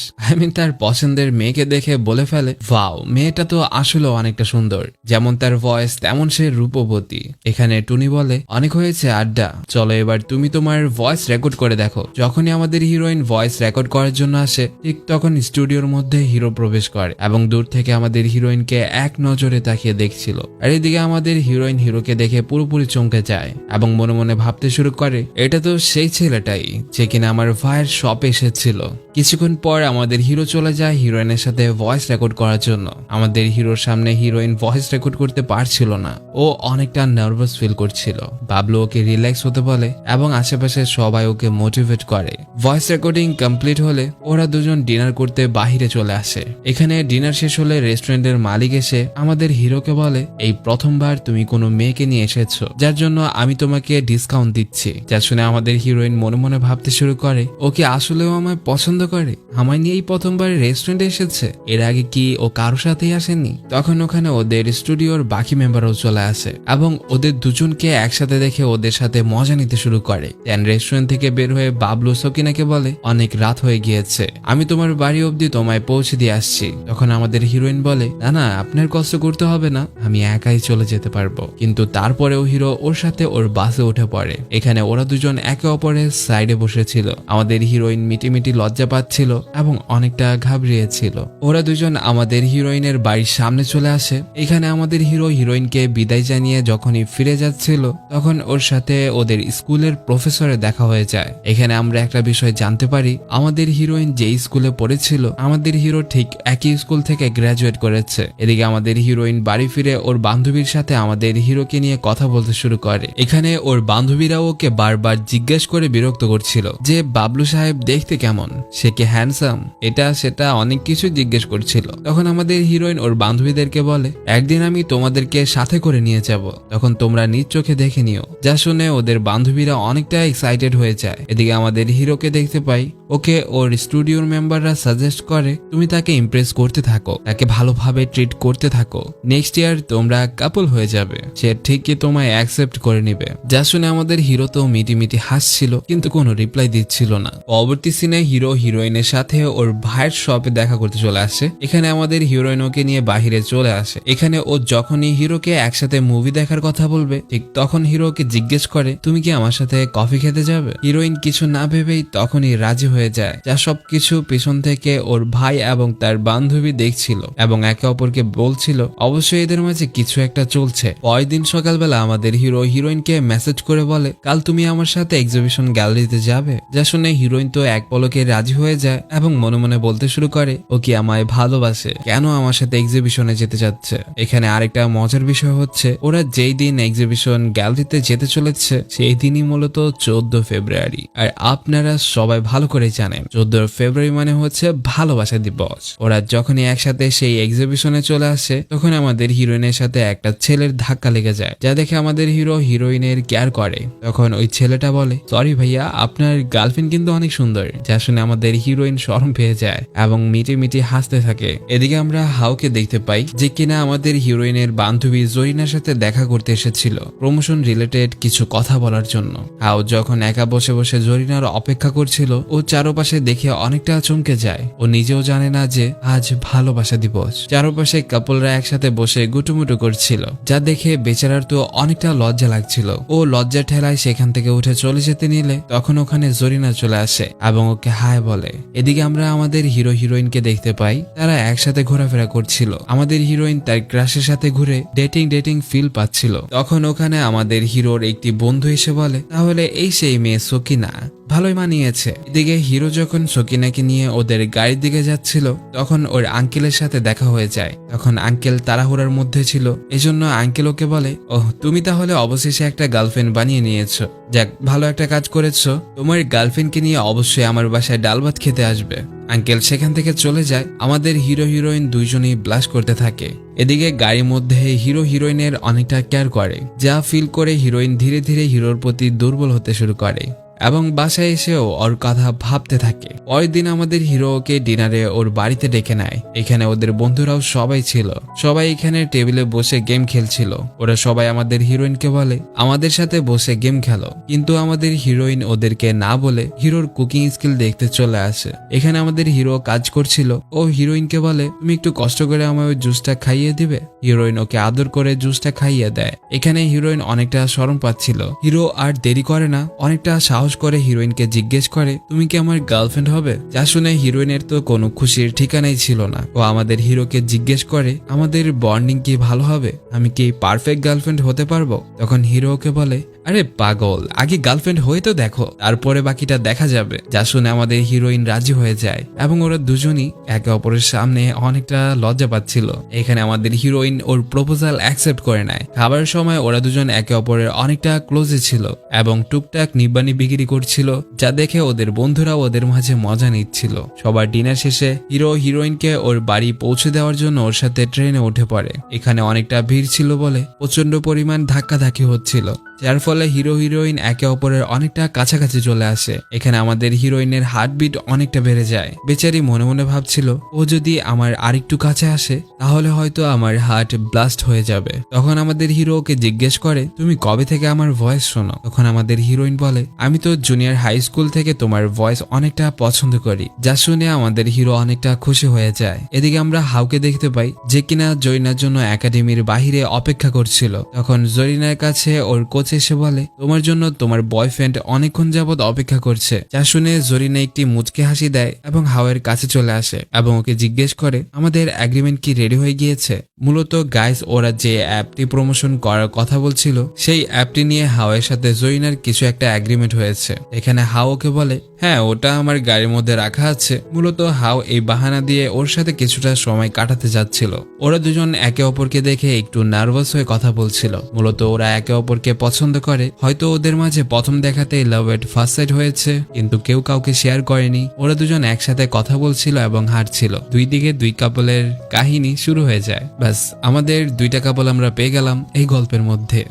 তার পছন্দের মেয়েকে দেখে বলে ফেলে, ওয়াও, মেয়েটা তো আসলে অনেকটা সুন্দর, যেমন তার ভয়েস তেমন সে রূপবতী। এখানে টুনি বলে, অনেক হয়েছে আড্ডা, চলো এবার তুমি তোমার ভয়েস রেকর্ড করে দেখো। যখনই আমাদের হিরোইন ভয়েস রেকর্ড করার জন্য আসে, ঠিক তখন স্টুডিওর মধ্যে হিরো প্রবেশ করে এবং দূর থেকে আমাদের হিরোইনকে এক নজরে তাকিয়ে দেখছিল। আর এদিকে আমাদের হিরোইন হিরোকে দেখে পুরোপুরি চমকে যায় এবং মনে মনে ভাবতে শুরু করে, এটা তো সেই ছেলেটাই যে কিনা আমার ভাইয়ের শপে এসেছিল। কিছুক্ষণ পর আমাদের হিরো চলে যায় হিরোইনের সাথে ভয়েস রেকর্ড করার জন্য। আমাদের হিরোর সামনে হিরোইন ভয়েস রেকর্ড করতে পারছিল না, ও অনেকটা নার্ভাস ফিল করছিল। বাবলু ওকে রিল্যাক্স হতে বলে এবং আশেপাশে সবাই ওকে মোটিভেট করে। ভয়েস রেকর্ডিং কমপ্লিট হলে ওরা দুজন ডিনার করতে বাহিরে চলে আসে। এখানে ডিনার শেষ হলে রেস্টুরেন্টের মালিক এসে আমাদের হিরোকে বলে, এই প্রথমবার তুমি কোনো মেয়েকে নিয়ে এসেছো, যার জন্য আমি তোমাকে ডিসকাউন্ট দিচ্ছি। যা শুনে আমাদের হিরোইন মনে মনে ভাবতে শুরু করে, ও কি আসলেও আমায় পছন্দ করে? আমায় নিয়েই প্রথমবার রেস্টুরেন্টে এসেছে, এর আগে কি ও কারোর সাথেই আসেনি? তখন ওখানে ওদের স্টুডিওর বাকি মেম্বারও চলে আসে এবং ওদের দুজনকে একসাথে দেখে ওদের সাথে মজা নিতে শুরু করে। রেস্টুরেন্ট থেকে বের হয়ে বাবলু সকিনাকে বলে, অনেক রাত হয়ে গিয়েছে, আমি তোমার বাড়ি অবধি তোমায় পৌঁছে দিয়ে আসছি। তখন আমাদের হিরোইন বলে, না না, আপনার কষ্ট করতে হবে না, আমি একাই চলে যেতে পারবো। কিন্তু তারপরেও হিরো ওর সাথে ওর বাসে উঠে পড়ে। এখানে ওরা দুজন একে অপরের সাইডে বসেছিল। আমাদের হিরোইন মিটিমিটি লজ্জা পাচ্ছিল এবং অনেকটা ঘাবড়িয়েছিল। ওরা দুজন আমাদের হিরোইনের বাড়ির সামনে চলে আসে। এখানে আমাদের হিরো হিরোইনকে বিদায় জানিয়ে যখনই ফিরে যাচ্ছিল, তখন ওর সাথে ওদের স্কুলের প্রফেসরে দেখা হয়ে যায়। এখানে আমরা একটা বিষয় জানতে পারি, আমাদের হিরোইন যে স্কুলে পড়েছিল, আমাদের হিরো ঠিক একই স্কুল থেকে গ্রাজুয়েট করেছে। এদিকে আমাদের হিরোইন বাড়ি ফিরে ওর বান্ধবীর সাথে আমাদের হিরোকে নিয়ে কথা বলতে শুরু করে। এখানে ওর বান্ধবীরা ওকে বারবার জিজ্ঞেস করে বিরক্ত করছিল যে বাবলু সাহেব দেখতে কেমন, সে কি হ্যান্ডসাম, এটা সেটা অনেক কিছু জিজ্ঞেস করছিল। তখন আমাদের হিরোইন ওর বান্ধবীদেরকে বলে, একদিন আমি তোমাদেরকে সাথে করে নিয়ে যাব, তখন তোমরা নিজ চোখে দেখে নিও। যা শুনে ওদের বান্ধবীরা অনেকটা এক্সাইটেড হয়ে যায়। এদিকে আমাদের হিরোকে দেখতে পাই, ওকে ওর স্টুডিওর মেম্বাররা সাজেস্ট করে, তুমি তাকে ইমপ্রেস করতে থাকো, তাকে ভালোভাবে ট্রিট করতে থাকো, নেক্সট ইয়ার তোমরা কাপল হয়ে যাবে, সে ঠিকই তোমায় অ্যাকসেপ্ট করে নিবে। যা শুনে আমাদের হিরো তো মিটিমিটি হাসছিল, কিন্তু কোনো রিপ্লাই দিচ্ছিল না। পরবর্তী সিনে হিরো হিরোইনের সাথে ওর ভাইয়ের শপে দেখা করতে চলে আসে। এখানে আমাদের হিরোইন ওকে নিয়ে বাহিরে চলে আসে। এখানে ও যখনই হিরোকে একসাথে মুভি দেখার কথা বলবে, ঠিক তখন হিরোকে জিজ্ঞেস করে, তুমি কি আমার সাথে কফি খেতে যাবে? হিরোইন কিছু না ভেবেই তখনই রাজি হয়ে যায়। যা সবকিছু পিছন থেকে ওর ভাই এবং তার বান্ধবী দেখছিল এবং একে অপরকে বলছিল অবশ্যই এদের মাঝে কিছু একটা চলছে। পরের দিন সকালবেলা আমাদের হিরো হিরোইনকে মেসেজ করে বলে, কাল তুমি আমার সাথে এক্সিবিশন গ্যালারিতে যাবে। যা শুনে হিরোইন তো এক পলকে রাজি হয়ে যায় এবং মনে মনে বলতে শুরু করে, ও কি আমায় ভালোবাসে, কেন আমার সাথে এক্সিবিশনে যেতে যাচ্ছে। এখানে আরেকটা মজার বিষয় হচ্ছে, ওরা যেই দিন এক্সিবিশন গ্যালারিতে যেতে চলেছে সেই দিনই মূলত 14 ফেব্রুয়ারি। আর আপনারা সবাই ভালো করে জানেন 14 ফেব্রুয়ারি মানে হচ্ছে ভালোবাসা দিবস। ওরা যখনই একসাথে সেই এক্সিবিশনে চলে আসে, তখন আমাদের হিরোইনের সাথে একটা ছেলের ধাক্কা লেগে যায়, যা দেখে আমাদের হিরো হিরোইনের কেয়ার করে। তখন ওই ছেলেটা বলে, সরি ভাইয়া, আপনার গার্লফ্রেন্ড কিন্তু অনেক সুন্দর। যা শুনে আমাদের হিরোইন শরম পেয়ে যায় এবং মিটি মিটি হাসতে থাকে। এদিকে আমরা হাউকে দেখতে পাই, যে কিনা আমাদের হিরোইনের বান্ধবী জরিনার সাথে দেখা করতে এসেছিল প্রমোশন রিলেটেড কিছু কথা বলার জন্য। হাউ যখন একা বসে বসে জরিনার অপেক্ষা করছিল, ও চারপাশে দেখে অনেকটা চমকে যায়। ও নিজেও জানে না যে আজ ভালোবাসা দিবস। চারপাশে কাপলরা একসাথে বসে গুটুমুটু করছিল, যা দেখে বেচারার তো অনেকটা লজ্জা লাগছিল। ও লজ্জা ঠেলায় সেখান থেকে উঠে চলে যেতে নিলে তখন ওখানে জরিনা চলে আসে এবং ওকে হাই বলে। এদিকে আমরা আমাদের হিরো হিরোইনকে দেখতে পাই, তারা একসাথে ঘোরাফেরা করছিল। আমাদের হিরোইন তার ক্রাশের সাথে ঘুরে ডেটিং ফিল পাচ্ছিল। তখন ওখানে আমাদের হিরোর একটি বন্ধু এসে বলে, তাহলে এই সেই মেয়ে সকিনা, ভালোই মানিয়েছে। এদিকে হিরো যখন সকিনাকে নিয়ে ওদের গাড়ির দিকে যাচ্ছিল তখন ওর আঙ্কেলের সাথে দেখা হয়ে যায়। তখন আঙ্কেল তাড়াহুড়ার মধ্যে ছিল, এজন্য আঙ্কেল ওকে বলে, ওহ তুমি তাহলে অবশেষে একটা গার্লফ্রেন্ড বানিয়ে নিয়েছো, যাক ভালো একটা কাজ করেছো। তোমার গার্লফ্রেন্ডকে নিয়ে অবশ্যই আমার বাসায় ডাল ভাত খেতে আসবে। আঙ্কেল সেখান থেকে চলে যায়। আমাদের হিরো হিরোইন দুইজনেই ব্লাশ করতে থাকে। এদিকে গাড়ির মধ্যে হিরো হিরোইনের অনেকটা কেয়ার করে, যা ফিল করে হিরোইন ধীরে ধীরে হিরোর প্রতি দুর্বল হতে শুরু করে এবং বাসায় এসেও ওর কথা ভাবতে থাকে। পরের দিন আমাদের হিরো ওকে ডিনারে ওর বাড়িতে ডেকে নেয়। এখানে ওদের বন্ধুরাও সবাই ছিল। সবাই এখানে টেবিলে বসে গেম খেলছিল। ওরা সবাই আমাদের হিরোইনকে বলে, আমাদের সাথে বসে গেম খেলো, কিন্তু আমাদের হিরোইন ওদেরকে না বলে হিরোর কুকিং স্কিল দেখতে চলে আসে। এখানে আমাদের হিরো কাজ করছিল। ও হিরোইনকে বলে, তুমি একটু কষ্ট করে আমায় ওই জুসটা খাইয়ে দিবে। হিরোইন ওকে আদর করে জুসটা খাইয়ে দেয়। এখানে হিরোইন অনেকটা শরম পাচ্ছিল। হিরো আর দেরি করে না, অনেকটা সাহস করে হিরোইনকে জিজ্ঞেস করে, তুমি কি আমার গার্লফ্রেন্ড হবে? যা শুনে হিরোইনের তো কোনো খুশির ঠিকানাই ছিল না। ও আমাদের হিরোকে জিজ্ঞেস করে, আমাদের বন্ডিং কি ভালো হবে? আমি কি পারফেক্ট গার্লফ্রেন্ড হতে পারবো? তখন হিরো ওকে বলে, আরে পাগল, আগে গার্লফ্রেন্ড হয়ে তো দেখো, তারপরে বাকিটা দেখা যাবে। যা শুনে আমাদের হিরোইন রাজি হয়ে যায় এবং ওরা দুজনই একে অপরের সামনে অনেকটা লজ্জা পাচ্ছিল। এখানে আমাদের হিরোইন ওর প্রপোজাল অ্যাকসেপ্ট করে নেয়। খাবারের সময় ওরা দুজন একে অপরের অনেকটা ক্লোজে ছিল এবং টুকটাক নিব্বানি বিক্রি করছিল, যা দেখে ওদের বন্ধুরা ওদের মাঝে মজা নিচ্ছিল। সবার ডিনার শেষে হিরো হিরোইনকে ওর বাড়ি পৌঁছে দেওয়ার জন্য ওর সাথে ট্রেনে উঠে পড়ে। এখানে অনেকটা ভিড় ছিল বলে প্রচন্ড পরিমাণ ধাক্কাধাক্কি হচ্ছিল, যার ফলে হিরো হিরোইন একে অপরের অনেকটা কাছাকাছি চলে আসে। এখানে আমাদের হিরোইনের হার্টবিট অনেকটা বেড়ে যায়। বেচারি মনে মনে ভাবছিল, ও যদি আমার আরেকটু কাছে আসে তাহলে হয়তো আমার হার্ট ব্লাস্ট হয়ে যাবে। তখন আমাদের হিরো ওকে জিজ্ঞেস করে, তুমি কবে থেকে আমার ভয়েস শোনো? তখন আমাদের হিরোইন বলে, আমি তো জুনিয়র হাই স্কুল থেকে তোমার ভয়েস অনেকটা পছন্দ করি। যা শুনে আমাদের হিরো অনেকটা খুশি হয়ে যায়। এদিকে আমরা হাউকে দেখতে পাই, যে কিনা জরিনার জন্য একাডেমির বাহিরে অপেক্ষা করছিল। তখন জরিনার কাছে ওর কোচ এসে বলে, তোমার জন্য তোমার বয়ফ্রেন্ড অনেকক্ষণ যাবৎ অপেক্ষা করছে। যা শুনে জরিনা একটি মুচকে হাসি দেয় এবং হাওয়ের কাছে চলে আসে এবং ওকে জিজ্ঞেস করে, আমাদের এগ্রিমেন্ট কি রেডি হয়ে গিয়েছে? মূলত গাইস, ওরা যে অ্যাপটি প্রমোশন করার কথা বলছিল সেই অ্যাপটি নিয়ে হাওয়ের সাথে জরিনার কিছু একটা এগ্রিমেন্ট হয়েছে। এখানে হাও ওকে বলে, হ্যাঁ ওটা আমার গাড়ির মধ্যে রাখা আছে। মূলত হাও এই বাহানা দিয়ে ওর সাথে কিছুটা সময় কাটাতে যাচ্ছিল। ওরা দুজন একে অপরকে দেখে একটু নার্ভাস হয়ে কথা বলছিল। মূলত ওরা একে অপরকে পছন্দ করে। হয়তো ওদের মাঝে প্রথম দেখাতেই লাভ এট ফার্স্ট সাইট হয়েছে, কিন্তু কেউ কাউকে শেয়ার করেনি। ওরা দুজন একসাথে কথা বলছিল এবং হাঁটছিল। দুই দিকে দুই কাপলের কাহিনী শুরু হয়ে যায়। ব্যাস, আমাদের দুইটা কাপল আমরা পেয়ে গেলাম এই গল্পের মধ্যে।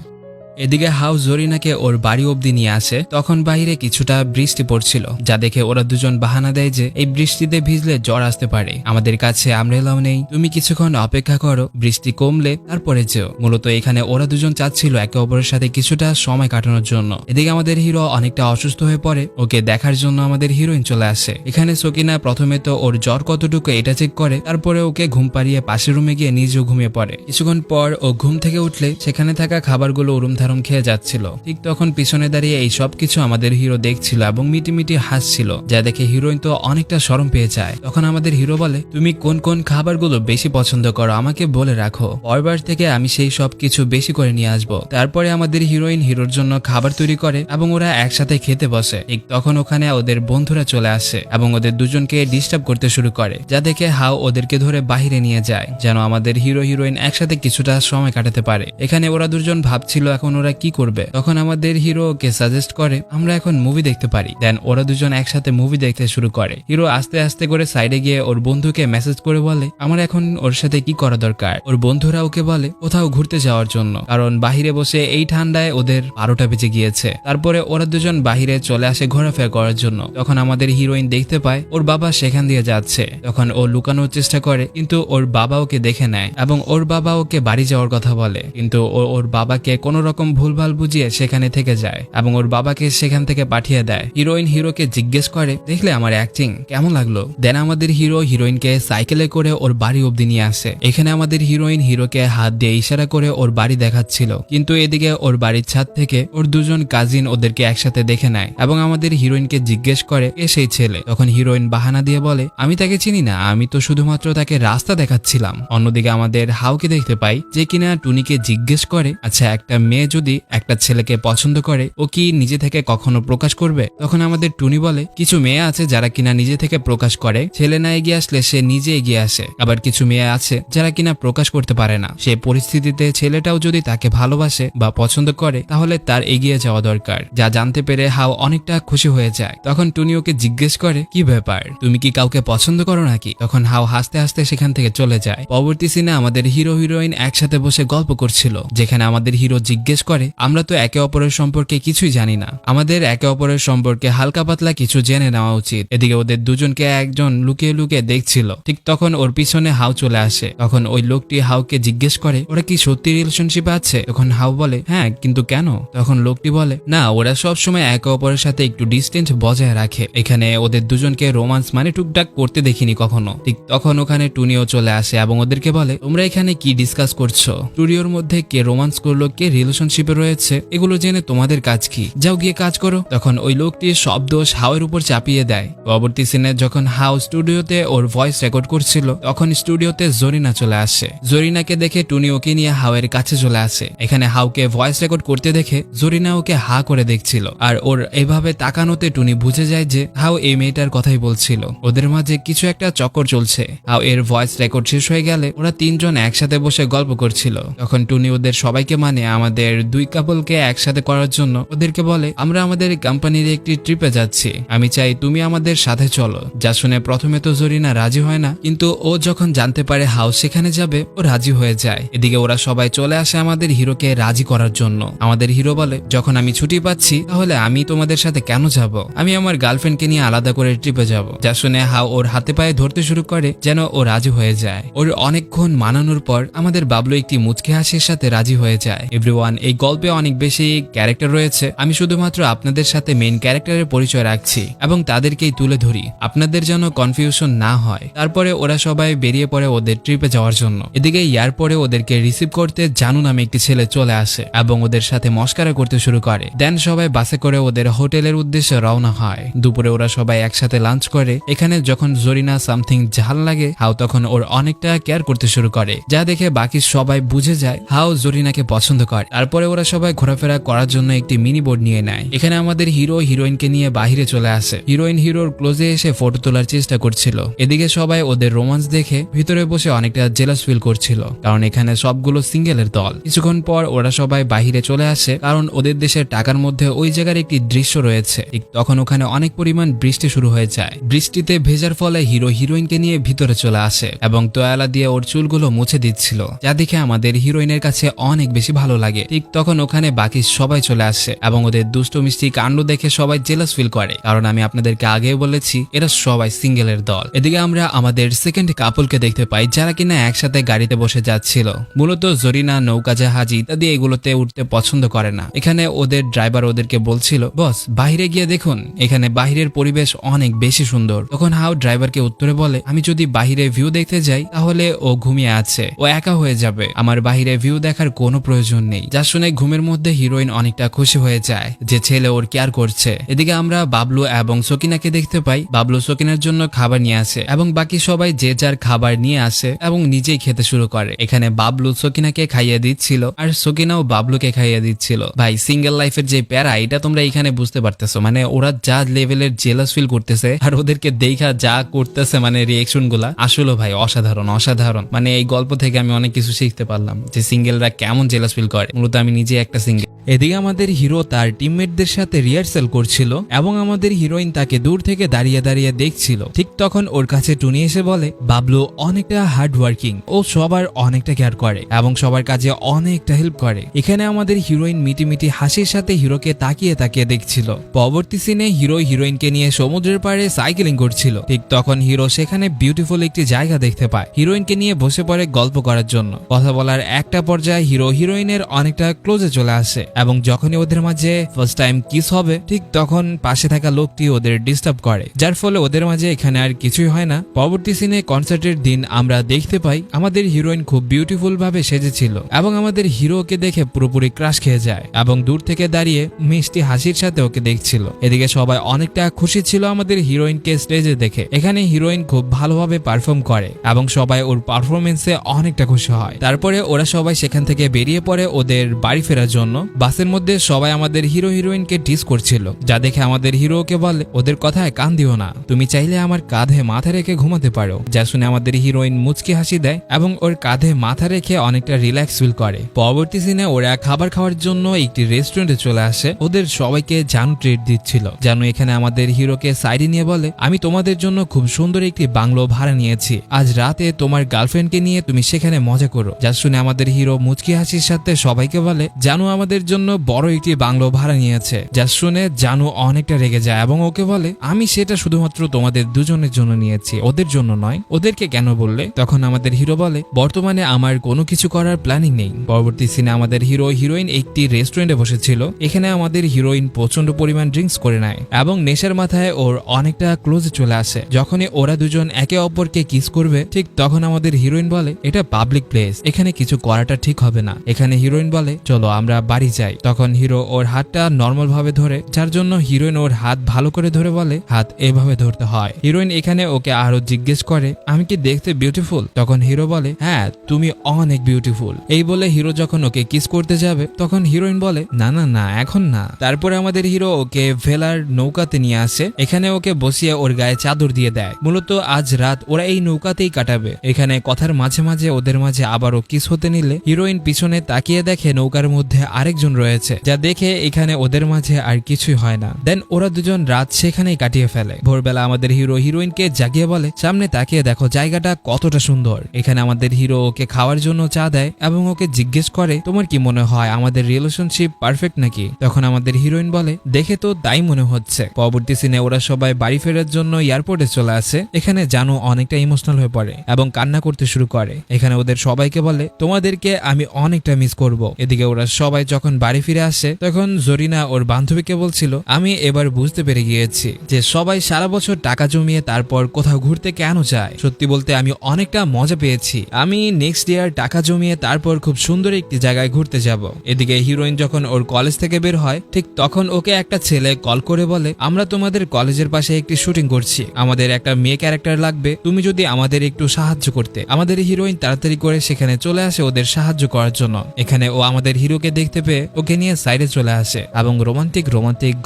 এদিকে হাউ জরিনাকে ওর বাড়ি অব্দি নিয়ে আসে। তখন বাইরে কিছুটা বৃষ্টি পড়ছিল, যা দেখে ওরা দুজন বাহানা দেয় যে এই বৃষ্টিতে ভিজলে জ্বর আসতে পারে। আমাদের কাছে আমব্রেলাও নেই, তুমি কিছুক্ষণ অপেক্ষা করো, বৃষ্টি কমলে তারপরে যেও। মূলত এখানে ওরা দুজন চাচ্ছিল একে অপরের সাথে কিছুটা সময় কাটানোর জন্য। এদিকে আমাদের হিরো অনেকটা অসুস্থ হয়ে পড়ে। ওকে দেখার জন্য আমাদের হিরোইন চলে আসে। এখানে সকিনা প্রথমে তো ওর জ্বর কতটুকু এটা চেক করে, তারপরে ওকে ঘুম পাড়িয়ে পাশের রুমে গিয়ে নিজেও ঘুমিয়ে পড়ে। কিছুক্ষণ পর ও ঘুম থেকে উঠলে সেখানে থাকা খাবারগুলো উরুম ধারম খেয়ে যাচ্ছিল। ঠিক তখন পিছনে দাঁড়িয়ে এই সব কিছু আমাদের হিরো দেখছিল এবং মিটিমিটি হাসছিল, যা দেখে হিরোইন তো অনেকটা শরম পেয়ে যায়। তখন আমাদের হিরো বলে, তুমি কোন কোন খাবারগুলো বেশি পছন্দ করো আমাকে বলে রাখো, পরবার থেকে আমি সেই সব কিছু বেশি করে নিয়ে আসবো। তারপরে আমাদের হিরোইন হিরোর জন্য খাবার তৈরি করে এবং ওরা একসাথে খেতে বসে। ঠিক তখন ওখানে ওদের বন্ধুরা চলে আসে এবং ওদের দুজনকে ডিস্টার্ব করতে শুরু করে, যা দেখে হাও ওদেরকে ধরে বাহিরে নিয়ে যায়, যেন আমাদের হিরো হিরোইন একসাথে কিছুটা সময় কাটাতে পারে। এখানে ওরা দুজন ভাবছিল এখন ওরা কি করবে। তখন আমাদের হিরো ওকে সাজেস্ট করে, আমরা এখন মুভি দেখতে পারি। দেন ওরা দুজন একসাথে মুভি দেখতে শুরু করে। হিরো আস্তে আস্তে করে সাইডে গিয়ে ওর বন্ধুকে মেসেজ করে বলে, আমার এখন ওর সাথে কি করা দরকার। ওর বন্ধুরা ওকে বলে কোথাও ঘুরতে যাওয়ার জন্য, কারণ বাহিরে বসে এই ঠান্ডায় ওদের 12টা বেজে গিয়েছে। তারপরে ওরা দুজন বাহিরে চলে আসে ঘোরাফেরা করার জন্য। তখন আমাদের হিরোইন দেখতে পায় ওর বাবা সেখান দিয়ে যাচ্ছে। তখন ও লুকানোর চেষ্টা করে, কিন্তু ওর বাবা ওকে দেখে নেয় এবং ওর বাবা ওকে বাড়ি যাওয়ার কথা বলে, কিন্তু ও ওর বাবাকে কোনো রকম রকম ভুলভাল বুঝিয়ে সেখানে থেকে যায় এবং ওর বাবাকে সেখান থেকে পাঠিয়ে দেয়। হিরোইন হিরোকে জিজ্ঞেস করে, দেখলে আমার অ্যাক্টিং কেমন লাগলো? দেন আমাদের হিরো হিরোইনকে সাইকেলে করে ওর বাড়ি অব্দি নিয়ে আসে। এখানে আমাদের হিরোইন হিরোকে হাত দিয়ে ইশারা করে ওর বাড়ি দেখাচ্ছিল, কিন্তু এদিকে ওর বাড়ির ছাদ থেকে ওর দুজন কাজিন ওদেরকে একসাথে দেখে নেয় এবং আমাদের হিরোইনকে জিজ্ঞেস করে এ সেই ছেলে। তখন হিরোইন বাহানা দিয়ে বলে, আমি তাকে চিনি না, আমি তো শুধুমাত্র তাকে রাস্তা দেখাচ্ছিলাম। অন্যদিকে আমাদের হাউকে দেখতে পাই যে কিনা টুনিকে জিজ্ঞেস করে, আচ্ছা একটা মেয়ে যদি একটা ছেলেকে পছন্দ করে ও কি নিজে থেকে কখনো প্রকাশ করবে? তখন আমাদের টুনি বলে, কিছু মেয়ে আছে যারা কিনা নিজে থেকে প্রকাশ করে, ছেলে না এগিয়ে আসলে সে নিজে এগিয়ে আসে। আবার কিছু মেয়ে আছে যারা কিনা প্রকাশ করতে পারে না, সে পরিস্থিতিতে ছেলেটাও যদি তাকে ভালোবাসে বা পছন্দ করে তাহলে তার এগিয়ে যাওয়া দরকার। যা জানতে পেরে হাও অনেকটা খুশি হয়ে যায়। তখন টুনি ওকে জিজ্ঞেস করে, কি ব্যাপার, তুমি কি কাউকে পছন্দ করো নাকি? তখন হাও হাসতে হাসতে সেখান থেকে চলে যায়। পরবর্তী সিনে আমাদের হিরো হিরোইন একসাথে বসে গল্প করছিল, যেখানে আমাদের হিরো জিজ্ঞেস করে, আমরা তো একে অপরের সম্পর্কে কিছুই জানি না, আমাদের একে অপরের সম্পর্কে হালকা পাতলা কিছু জেনে নেওয়া উচিত। এদিকে ওদের দুজনকে একজন লুকিয়ে লুকিয়ে দেখছিল। ঠিক তখন ওর পিছনে হাউ চলে আসে। তখন ওই লোকটি হাউকে জিজ্ঞেস করে, ওরা কি সত্যি রিলেশনশিপে আছে? তখন হাউ বলে, হ্যাঁ, কিন্তু কেন? তখন লোকটি বলে, না, ওরা সব সময় একে অপরের সাথে একটু ডিস্টেন্স বজায় রাখে, এখানে ওদের দুজনকে রোমান্স মানে টুকটাক করতে দেখিনি কখনো। ঠিক তখন ওখানে টুনিও চলে আসে এবং ওদেরকে বলে, তোমরা এখানে কি ডিসকাস করছো? স্টুডিওর মধ্যে কে রোমান্স করলো, কে রিলেশনশিপে রয়েছে, এগুলো জেনে তোমাদের কাজ কি? যাও গিয়ে কাজ করো। তখন ওই লোকটি সব দোষ হাওয়ের উপর চাপিয়ে দেয়। পরবর্তী সিনে যখন হাও স্টুডিওতে ওর ভয়েস রেকর্ড করছিল তখন স্টুডিওতে জরিনা চলে আসে। জরিনাকে দেখে টুনি ওকে নিয়ে হাওয়ের কাছে চলে আসে। এখানে হাউকে ভয়েস রেকর্ড করতে দেখে জরিনা ওকে হা করে দেখছিল, আর ওর এভাবে তাকানোতে টুনি বুঝে যায় যে হাও এই মেয়েটার কথাই বলছিল। ওদের মাঝে কিছু একটা চক্কর চলছে। হাও এর ভয়েস রেকর্ড শেষ হয়ে গেলে ওরা তিনজন একসাথে বসে গল্প করছিল। তখন টুনি ওদের সবাইকে মানে আমাদের দুই কাপলকে একসাথে করার জন্য ওদেরকে বলে, আমরা আমাদের কোম্পানির একটি ট্রিপে যাচ্ছি, আমি চাই তুমি আমাদের সাথে চলো। যা শুনে প্রথমে তো জরিনা রাজি হয় না, কিন্তু ও যখন জানতে পারে হাউ সেখানে যাবে ও রাজি হয়ে যায়। এদিকে ওরা সবাই চলে আসে আমাদের হিরোকে রাজি করার জন্য। আমাদের হিরো বলে, যখন আমি ছুটি পাচ্ছি তাহলে আমি তোমাদের সাথে কেন যাব? আমি আমার গার্লফ্রেন্ডকে নিয়ে আলাদা করে ট্রিপে যাব। যা শুনে হাউ ওর হাতে পায়ে ধরতে শুরু করে যেন ও রাজি হয়ে যায়। ওর অনেকক্ষণ মানানোর পর আমাদের বাবলু একটি মুচকি হাসির সাথে রাজি হয়ে যায়। এভরিওয়ান, এই গল্পে অনেক বেশি ক্যারেক্টার রয়েছে, আমি শুধুমাত্র আপনাদের সাথে মেইন ক্যারেক্টারের পরিচয় রাখছি এবং তাদেরকেই তুলে ধরি, আপনাদের যেন কনফিউশন না হয়। তারপরে ওরা সবাই বেরিয়ে পড়ে ওদের ট্রিপে যাওয়ার জন্য। এদিকে এয়ারপোর্টে ওদেরকে রিসিভ করতে জানু নামে একটি ছেলে চলে আসে এবং ওদের সাথে মস্কারা করতে শুরু করে। দেন সবাই বাসে করে ওদের হোটেলের উদ্দেশ্যে রওনা হয়। দুপুরে ওরা সবাই একসাথে লাঞ্চ করে। এখানে যখন জরিনা সামথিং ঝাল লাগে হাউ তখন ওর অনেকটা কেয়ার করতে শুরু করে, যা দেখে বাকি সবাই বুঝে যায় হাউ জরিনাকে পছন্দ করে। তারপরে ওরা সবাই ঘোরাফেরা করার জন্য একটি মিনি বোর্ড নিয়ে নেয়। এখানে আমাদের হিরো হিরোইনকে নিয়ে বাহিরে চলে আসে। হিরোইন হিরোর ক্লোজে এসে ফটো তোলার চেষ্টা করছিল। এদিকে সবাই ওদের রোমান্স দেখে ভিতরে বসে অনেকটা জেলাস ফিল করছিল, কারণ এখানে সবগুলো সিঙ্গেলের দল। কিছুক্ষণ পর ওরা সবাই বাহিরে চলে আসে, কারণ ওদের দেশের টাকার মধ্যে ওই জায়গার একটি দৃশ্য রয়েছে। ঠিক তখন ওখানে অনেক পরিমাণ বৃষ্টি শুরু হয়ে যায়। বৃষ্টিতে ভেজার ফলে হিরো হিরোইনকে নিয়ে ভিতরে চলে আসে এবং তোয়ালা দিয়ে ওর চুলগুলো মুছে দিচ্ছিল, যা দেখে আমাদের হিরোইনের কাছে অনেক বেশি ভালো লাগে। ঠিক তখন ওখানে বাকি সবাই চলে আসে এবং ওদের দুষ্ট মিষ্টি কাণ্ড দেখে সবাই জেলাস ফিল করে, কারণ আমি আপনাদেরকে আগেও বলেছি এরা সবাই সিঙ্গেলের দল। এদিকে আমরা আমাদের সেকেন্ড কাপলকে দেখতে পাই, যারা কিনা একসাথে গাড়িতে বসে যাচ্ছিল। মূলত জরিনা নৌকা জাহাজ ইত্যাদি এগুলোতে উঠতে পছন্দ করে না। এখানে ওদের ড্রাইভার ওদেরকে বলছিল, বস বাইরে গিয়ে দেখুন, এখানে বাহিরের পরিবেশ অনেক বেশি সুন্দর। তখন হাউ ড্রাইভারকে উত্তরে বলে, আমি যদি বাহিরে ভিউ দেখতে যাই তাহলে ও ঘুমিয়ে আছে, ও একা হয়ে যাবে, আমার বাহিরে ভিউ দেখার কোনো প্রয়োজন নেই। যা শুনে ঘুমের মধ্যে হিরোইন অনেকটা খুশি হয়ে যায় যে ছেলে ওর কেয়ার করছে। এদিকে আমরা বাবলু এবং সকিনাকে দেখতে পাই। বাবলু সকিনার জন্য খাবার নিয়ে আসে এবং বাকি সবাই যে যার খাবার নিয়ে আসে এবং নিজেই খেতে শুরু করে। এখানে বাবলু সকিনাকে খাইয়ে দিচ্ছিল আর সকিনাও বাবলুকে খাইয়ে দিচ্ছিল। ভাই, সিঙ্গেল লাইফের যে প্যারা, এটা তোমরা এখানে বুঝতে পারতেছো। মানে ওরা যা লেভেলের জেলাস ফিল করতেছে আর ওদেরকে দেখা যা করতেছে, মানে রিয়েকশন গুলা আসলে ভাই অসাধারণ অসাধারণ। মানে এই গল্প থেকে আমি অনেক কিছু শিখতে পারলাম যে সিঙ্গেলরা কেমন জেলাস ফিল করে। মূলত আমি নিজে একটা সিঙ্গেল। এদিকে আমাদের হিরো তার টিমমেটদের সাথে রিহার্সাল করছিল এবং আমাদের হিরোইন তাকে দূর থেকে দাঁড়িয়ে দাঁড়িয়ে দেখছিল। ঠিক তখন ওর কাছে টুনি এসে বলে, বাবলু অনেকটা হার্ড ওয়ার্কিং, ও সবার অনেকটা কেয়ার করে এবং সবার কাজে অনেকটা হেল্প করে। এখানে আমাদের হিরোইন মিটি মিটি হাসির সাথে হিরোকে তাকিয়ে তাকিয়ে দেখছিল। পরবর্তী সিনে হিরো হিরোইনকে নিয়ে সমুদ্রের পাড়ে সাইকেলিং করছিল। ঠিক তখন হিরো সেখানে বিউটিফুল একটি জায়গা দেখতে পায়। হিরোইনকে নিয়ে বসে পড়ে গল্প করার জন্য। কথা বলার একটা পর্যায়ে হিরো হিরোইনের অনেকটা ক্লোজে চলে আসে এবং যখনই ওদের মাঝে ফার্স্ট টাইম কিস হবে ঠিক তখন পাশে থাকা লোকটি ওদের ডিস্টার্ব করে, যার ফলে ওদের মাঝে এখানে আর কিছুই হয় না। পরবর্তী সিনে কনসার্টের দিন আমরা দেখতে পাই আমাদের হিরোইন খুব বিউটিফুল ভাবে সেজেছিল এবং আমাদের হিরোকে দেখে পুরোপুরি ক্রাশ খেয়ে যায় এবং দূর থেকে দাঁড়িয়ে মিষ্টি হাসির সাথে ওকে দেখছিল। এদিকে সবাই অনেকটা খুশি ছিল আমাদের হিরোইনকে স্টেজে দেখে। এখানে হিরোইন খুব ভালোভাবে পারফর্ম করে এবং সবাই ওর পারফরমেন্সে অনেকটা খুশি হয়। তারপরে ওরা সবাই সেখান থেকে বেরিয়ে পড়ে ওদের বাড়ি ফেরার জন্য। বাসের মধ্যে সবাই আমাদের হিরো হিরোইনকে টিস করছিল, যা দেখে আমাদের হিরোকে বলে ওদের কথায় কান দিও না, তুমি চাইলে আমার কাঁধে মাথা রেখে ঘুমাতে পারো। যা শুনে আমাদের হিরোইন মুচকি হাসি দেয় এবং ওর কাঁধে মাথা রেখে অনেকটা রিল্যাক্স ফিল করে। পরবর্তী সিনে ওরা খাবার খাওয়ার জন্য একটি রেস্টুরেন্টে চলে আসে। ওদের সবাইকে জানু ট্রিট দিচ্ছিল। জানু এখানে আমাদের হিরোকে সাইডে নিয়ে বলে আমি তোমাদের জন্য খুব সুন্দর একটি বাংলো ভাড়া নিয়েছি, আজ রাতে তোমার গার্লফ্রেন্ডকে নিয়ে তুমি সেখানে মজা করো। যা শুনে আমাদের হিরো মুচকি হাসির সাথে সবাইকে বলে জানু আমাদের জন্য বড় একটি বাংলো ভাড়া নিয়েছে। যা শুনে জানু অনেকটা রেগে যায় এবং ওকে বলে আমি সেটা শুধুমাত্র তোমাদের দুজনের জন্য নিয়েছি, ওদের জন্য নয়, ওদেরকে কেন বললে? তখন আমাদের হিরো বলে বর্তমানে আমার কোনো কিছু করার প্ল্যানিং নেই। পরবর্তী সিনে আমাদের হিরো হিরোইন একটি রেস্টুরেন্টে বসেছিল। এখানে আমাদের হিরোইন প্রচন্ড পরিমাণ ড্রিঙ্কস করে নেয় এবং নেশার মাথায় ওর অনেকটা ক্লোজে চলে আসে। যখনই ওরা দুজন একে অপরকে কিস করবে ঠিক তখন আমাদের হিরোইন বলে এটা পাবলিক প্লেস, এখানে কিছু করাটা ঠিক হবে না। এখানে হিরোইন বলে চলো আমরা বাড়ি যাই। তখন হিরো ওর হাতটা নর্মাল ভাবে ধরে, যার জন্য হিরোইন ওর হাত ভালো করে ধরে বলে হাত এভাবে ধরতে হয়। হিরোইন এখানে ওকে আরো জিজ্ঞেস করে আমি কি দেখতে বিউটিফুল? তখন হিরো বলে হ্যাঁ তুমি অনেক বিউটিফুল। এই বলে হিরো যখন ওকে কিস করতে যাবে তখন হিরোইন বলে না না না এখন না। তারপরে আমাদের হিরো ওকে ভেলার নৌকাতে নিয়ে আসে। এখানে ওকে বসিয়ে ওর গায়ে চাদর দিয়ে দেয়। মূলত আজ রাত ওরা এই নৌকাতেই কাটাবে। এখানে কথার মাঝে মাঝে ওদের মাঝে আবারও কিস হতে নিলে হিরোইন পিছনে তাকিয়ে দেখে নৌকার মধ্যে আরেকজন রয়েছে, যা দেখে এখানে ওদের মাঝে আর কিছুই হয় না। দেন ওরা দুজন রাত সেখানেই কাটিয়ে ফেলে। ভোরবেলা আমাদের হিরো হিরোইনকে জাগিয়ে বলে সামনে তাকিয়ে দেখো জায়গাটা কতটা সুন্দর। এখানে আমাদের হিরো ওকে খাওয়ার জন্য চা দেয় এবং ওকে জিজ্ঞেস করে তোমার কি মনে হয় আমাদের রিলেশনশিপ পারফেক্ট নাকি? তখন আমাদের হিরোইন বলে দেখে তো তাই মনে হচ্ছে। পরবর্তী সিনে ওরা সবাই বাড়ি ফেরার জন্য এয়ারপোর্টে চলে আসে। এখানে জানু অনেকটা ইমোশনাল হয়ে পড়ে এবং কান্না করতে শুরু করে। এখানে ওদের সবাইকে বলে তোমাদেরকে আমি অনেকটা মিস করব। এদিকে ওরা সবাই যখন বাড়ি ফিরে আসে তখন জরিনা ওর বান্ধবীকে বলছিল আমি এবার বুঝতে পেরে গিয়েছি যে সবাই সারা বছর টাকা জমিয়ে তারপর কোথাও ঘুরতে কেন যায়। সত্যি বলতে আমি অনেকটা মজা পেয়েছি। আমি নেক্সট ইয়ার টাকা জমিয়ে তারপর খুব সুন্দর একটি জায়গায় ঘুরতে যাব। এদিকে হিরোইন যখন ওর কলেজ থেকে বের হয় ঠিক তখন ওকে একটা ছেলে কল করে বলে আমরা তোমাদের কলেজের পাশে একটি শুটিং করছি, আমাদের একটা মেয়ে ক্যারেক্টার লাগবে, তুমি যদি আমাদের একটু সাহায্য করতে। আমাদের হিরোইন তাড়াতাড়ি করে সেখানে চলে আসে ওদের সাহায্য করার জন্য। এখানে ও আমাদের হিরোকে দেখতে পেয়ে ওকে নিয়ে সাইডে চলে আসে এবং রোমান্টিক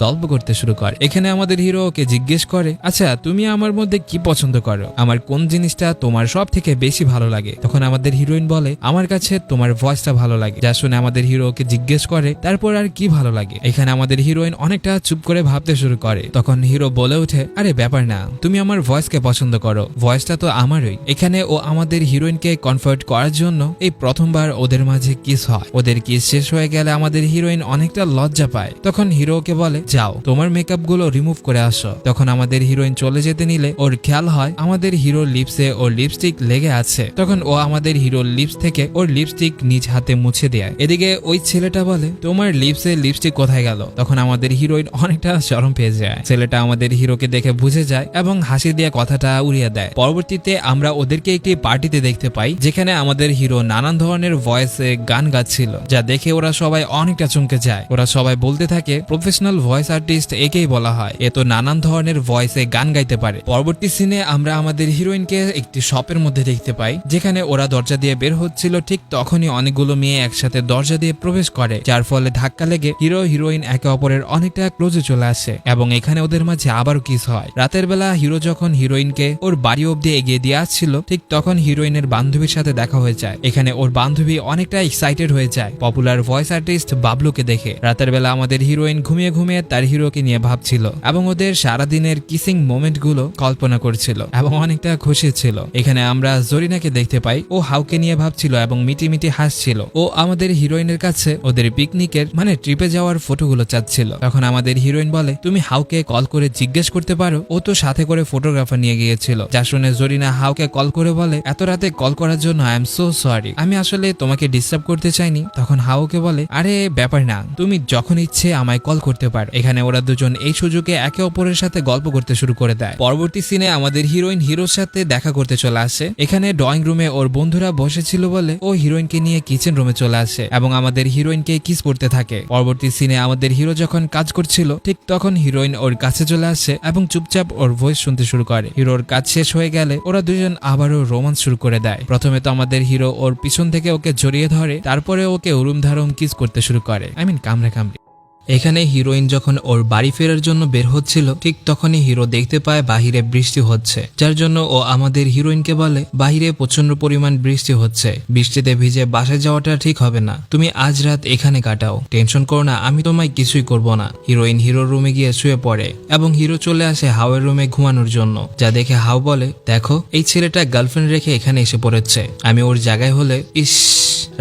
গল্প করতে শুরু করে। এখানে আমাদের হিরো ওকে জিজ্ঞেস করে আচ্ছা তুমি আমার মধ্যে কি পছন্দ করো, আমার কোন জিনিসটা তোমার সব থেকে বেশি ভালো লাগে? তখন আমাদের হিরোইন বলে আমার কাছে তোমার ভয়েসটা ভালো লাগে। যা শুনে আমাদের হিরো ওকে জিজ্ঞেস করে তারপর আর কি ভালো লাগে? এখানে আমাদের হিরোইন অনেকটা চুপ করে ভাবতে শুরু করে। তখন হিরো বলে ওঠে আরে ব্যাপার না, তুমি আমার ভয়েসকে পছন্দ করো, ভয়েসটা তো আমারই। এখানে ও আমাদের হিরোইনকে কনফার্ট করার জন্য এই প্রথমবার ওদের মাঝে কিস হয়। ওদের কিস শেষ হয়ে গেলে আমাদের হিরোইন অনেকটা লজ্জা পায়। তখন হিরোকে বলে যাও তোমার মেকআপ গুলো রিমুভ করে আসো। তখন আমাদের হিরোইন চলে যেতে নিলে ওর খেয়াল হয় আমাদের হিরোর লিপসে ওর লিপস্টিক লেগে আছে। তখন ও আমাদের হিরোর লিপস থেকে ওর লিপস্টিক নিজ হাতে মুছে দেয়। এদিকে ওই ছেলেটা বলে তোমার লিপসে লিপস্টিক কোথায় গেল? তখন আমাদের হিরোইন অনেকটা শরম পেয়ে যায়। ছেলেটা আমাদের হিরোকে দেখে বুঝে যায় এবং হাসি দিয়ে কথাটা উড়িয়ে দেয়। পরবর্তীতে আমরা ওদেরকে একটি পার্টিতে দেখতে পাই যেখানে আমাদের হিরো নানান ধরনের ভয়েসে গান গাচ্ছিল, যা দেখে ওরা সবাই অনেকটা চমকে যায়। ওরা সবাই বলতে থাকে প্রফেশনাল ভয়েস আর্টিস্ট একেই বলা হয়, এ তো নানান ধরনের ভয়েসে গান গাইতে পারে। পরবর্তী সিনে আমরা আমাদের হিরোইনকে একটি শপের মধ্যে দেখতে পাই যেখানে ওরা দরজা দিয়ে বের হচ্ছিল ঠিক তখনই অনেকগুলো মেয়ে একসাথে দরজা দিয়ে প্রবেশ করে, যার ফলে ধাক্কা লেগে হিরো হিরোইন একে অপরের অনেকটা ক্লোজে চলে আসে এবং এখানে ওদের মাঝে আবারও কিস হয়। রাতের বেলা হিরো যখন হিরোইনকে ওর বাড়ি অব্দি এগিয়ে দিয়ে আসছিল ঠিক তখন হিরোইনের বান্ধবীর সাথে দেখা হয়ে যায়। এখানে ওর বান্ধবী অনেকটা এক্সাইটেড হয়ে যায় পপুলার ভয়েস আর্টিস্ট বাবলুকে দেখে। রাতের বেলা আমাদের হিরোইন ঘুমিয়ে ঘুমিয়ে তার হিরোকে নিয়ে ভাবছিল এবং ওদের সারাদিনের কিসিং মোমেন্ট গুলো কল্পনা করছিল এবং অনেকটা খুশি ছিল। এখানে আমরা জরিনাকে দেখতে পাই, ও হাউকে নিয়ে ভাবছিল এবং মিটি মিটি হাসছিল। ও আমাদের হিরোইনের কাছে ওদের পিকনিকের মানে ট্রিপে যাওয়ার ফটোগুলো চাচ্ছিল। তখন আমাদের হিরোইন বলে তুমি হাউকে কল করে জিজ্ঞেস করতে পারো, ও তো সাথে করে ফটোগ্রাফার নিয়ে গিয়েছিল। যা শুনে জরিনা হাউকে কল করে বলে এত রাতে কল করার জন্য আই এম সো সরি, আমি আসলে তোমাকে ডিস্টার্ব করতে চাইনি। তখন হাউকে বলে আরে ব্যাপার না, তুমি যখন ইচ্ছে আমায় কল করতে পারো। এখানে ওরা দুজন এই সুযোগে একে অপরের সাথে গল্প করতে শুরু করে দেয়। পরবর্তী সিনে আমাদের হিরোইন হিরোর সাথে দেখা করতে চলে আসে। এখানে ড্রয়িং রুমে ওর বন্ধুরা বসেছিল বলে ও হিরোইনকে নিয়ে কিচেন রুমে চলে আসে এবং আমাদের হিরোইনকে কিস করতে থাকে। পরবর্তী সিনে আমাদের হিরো যখন কাজ করছিল ঠিক তখন হিরোইন ওর কাছে চলে আসে এবং চুপচাপ ওর ভয়েস শুনতে শুরু করে। হিরোর কাজ শেষ হয়ে গেলে ওরা দুজন আবারও রোমান্স শুরু করে দেয়। প্রথমে তো আমাদের হিরো ওর পিছন থেকে ওকে জড়িয়ে ধরে, তারপরে ওকে উরুম ধারম কিস করতে শুরু করে, কামড়ে কামড়ে। এখানে হিরোইন যখন ওর বাড়ি ফেরার জন্য বের হচ্ছিল ঠিক তখনই হিরো দেখতে পায় বাহিরে বৃষ্টি হচ্ছে, যার জন্য ও আমাদের হিরোইনকে বলে বাহিরে প্রচন্ড পরিমাণ বৃষ্টি হচ্ছে, বৃষ্টিতে ভিজে বাসায় যাওয়াটা ঠিক হবে না, তুমি আজ রাত এখানে কাটাও, টেনশন করো না, আমি তোমায় কিছুই করব না। হিরোইন হিরোর রুমে গিয়ে শুয়ে পড়ে এবং হিরো চলে আসে হাওয়ের রুমে ঘুমানোর জন্য, যা দেখে হাও বলে দেখো এই ছেলেটা গার্লফ্রেন্ড রেখে এখানে এসে পড়েছে, আমি ওর জায়গায় হলে ইস।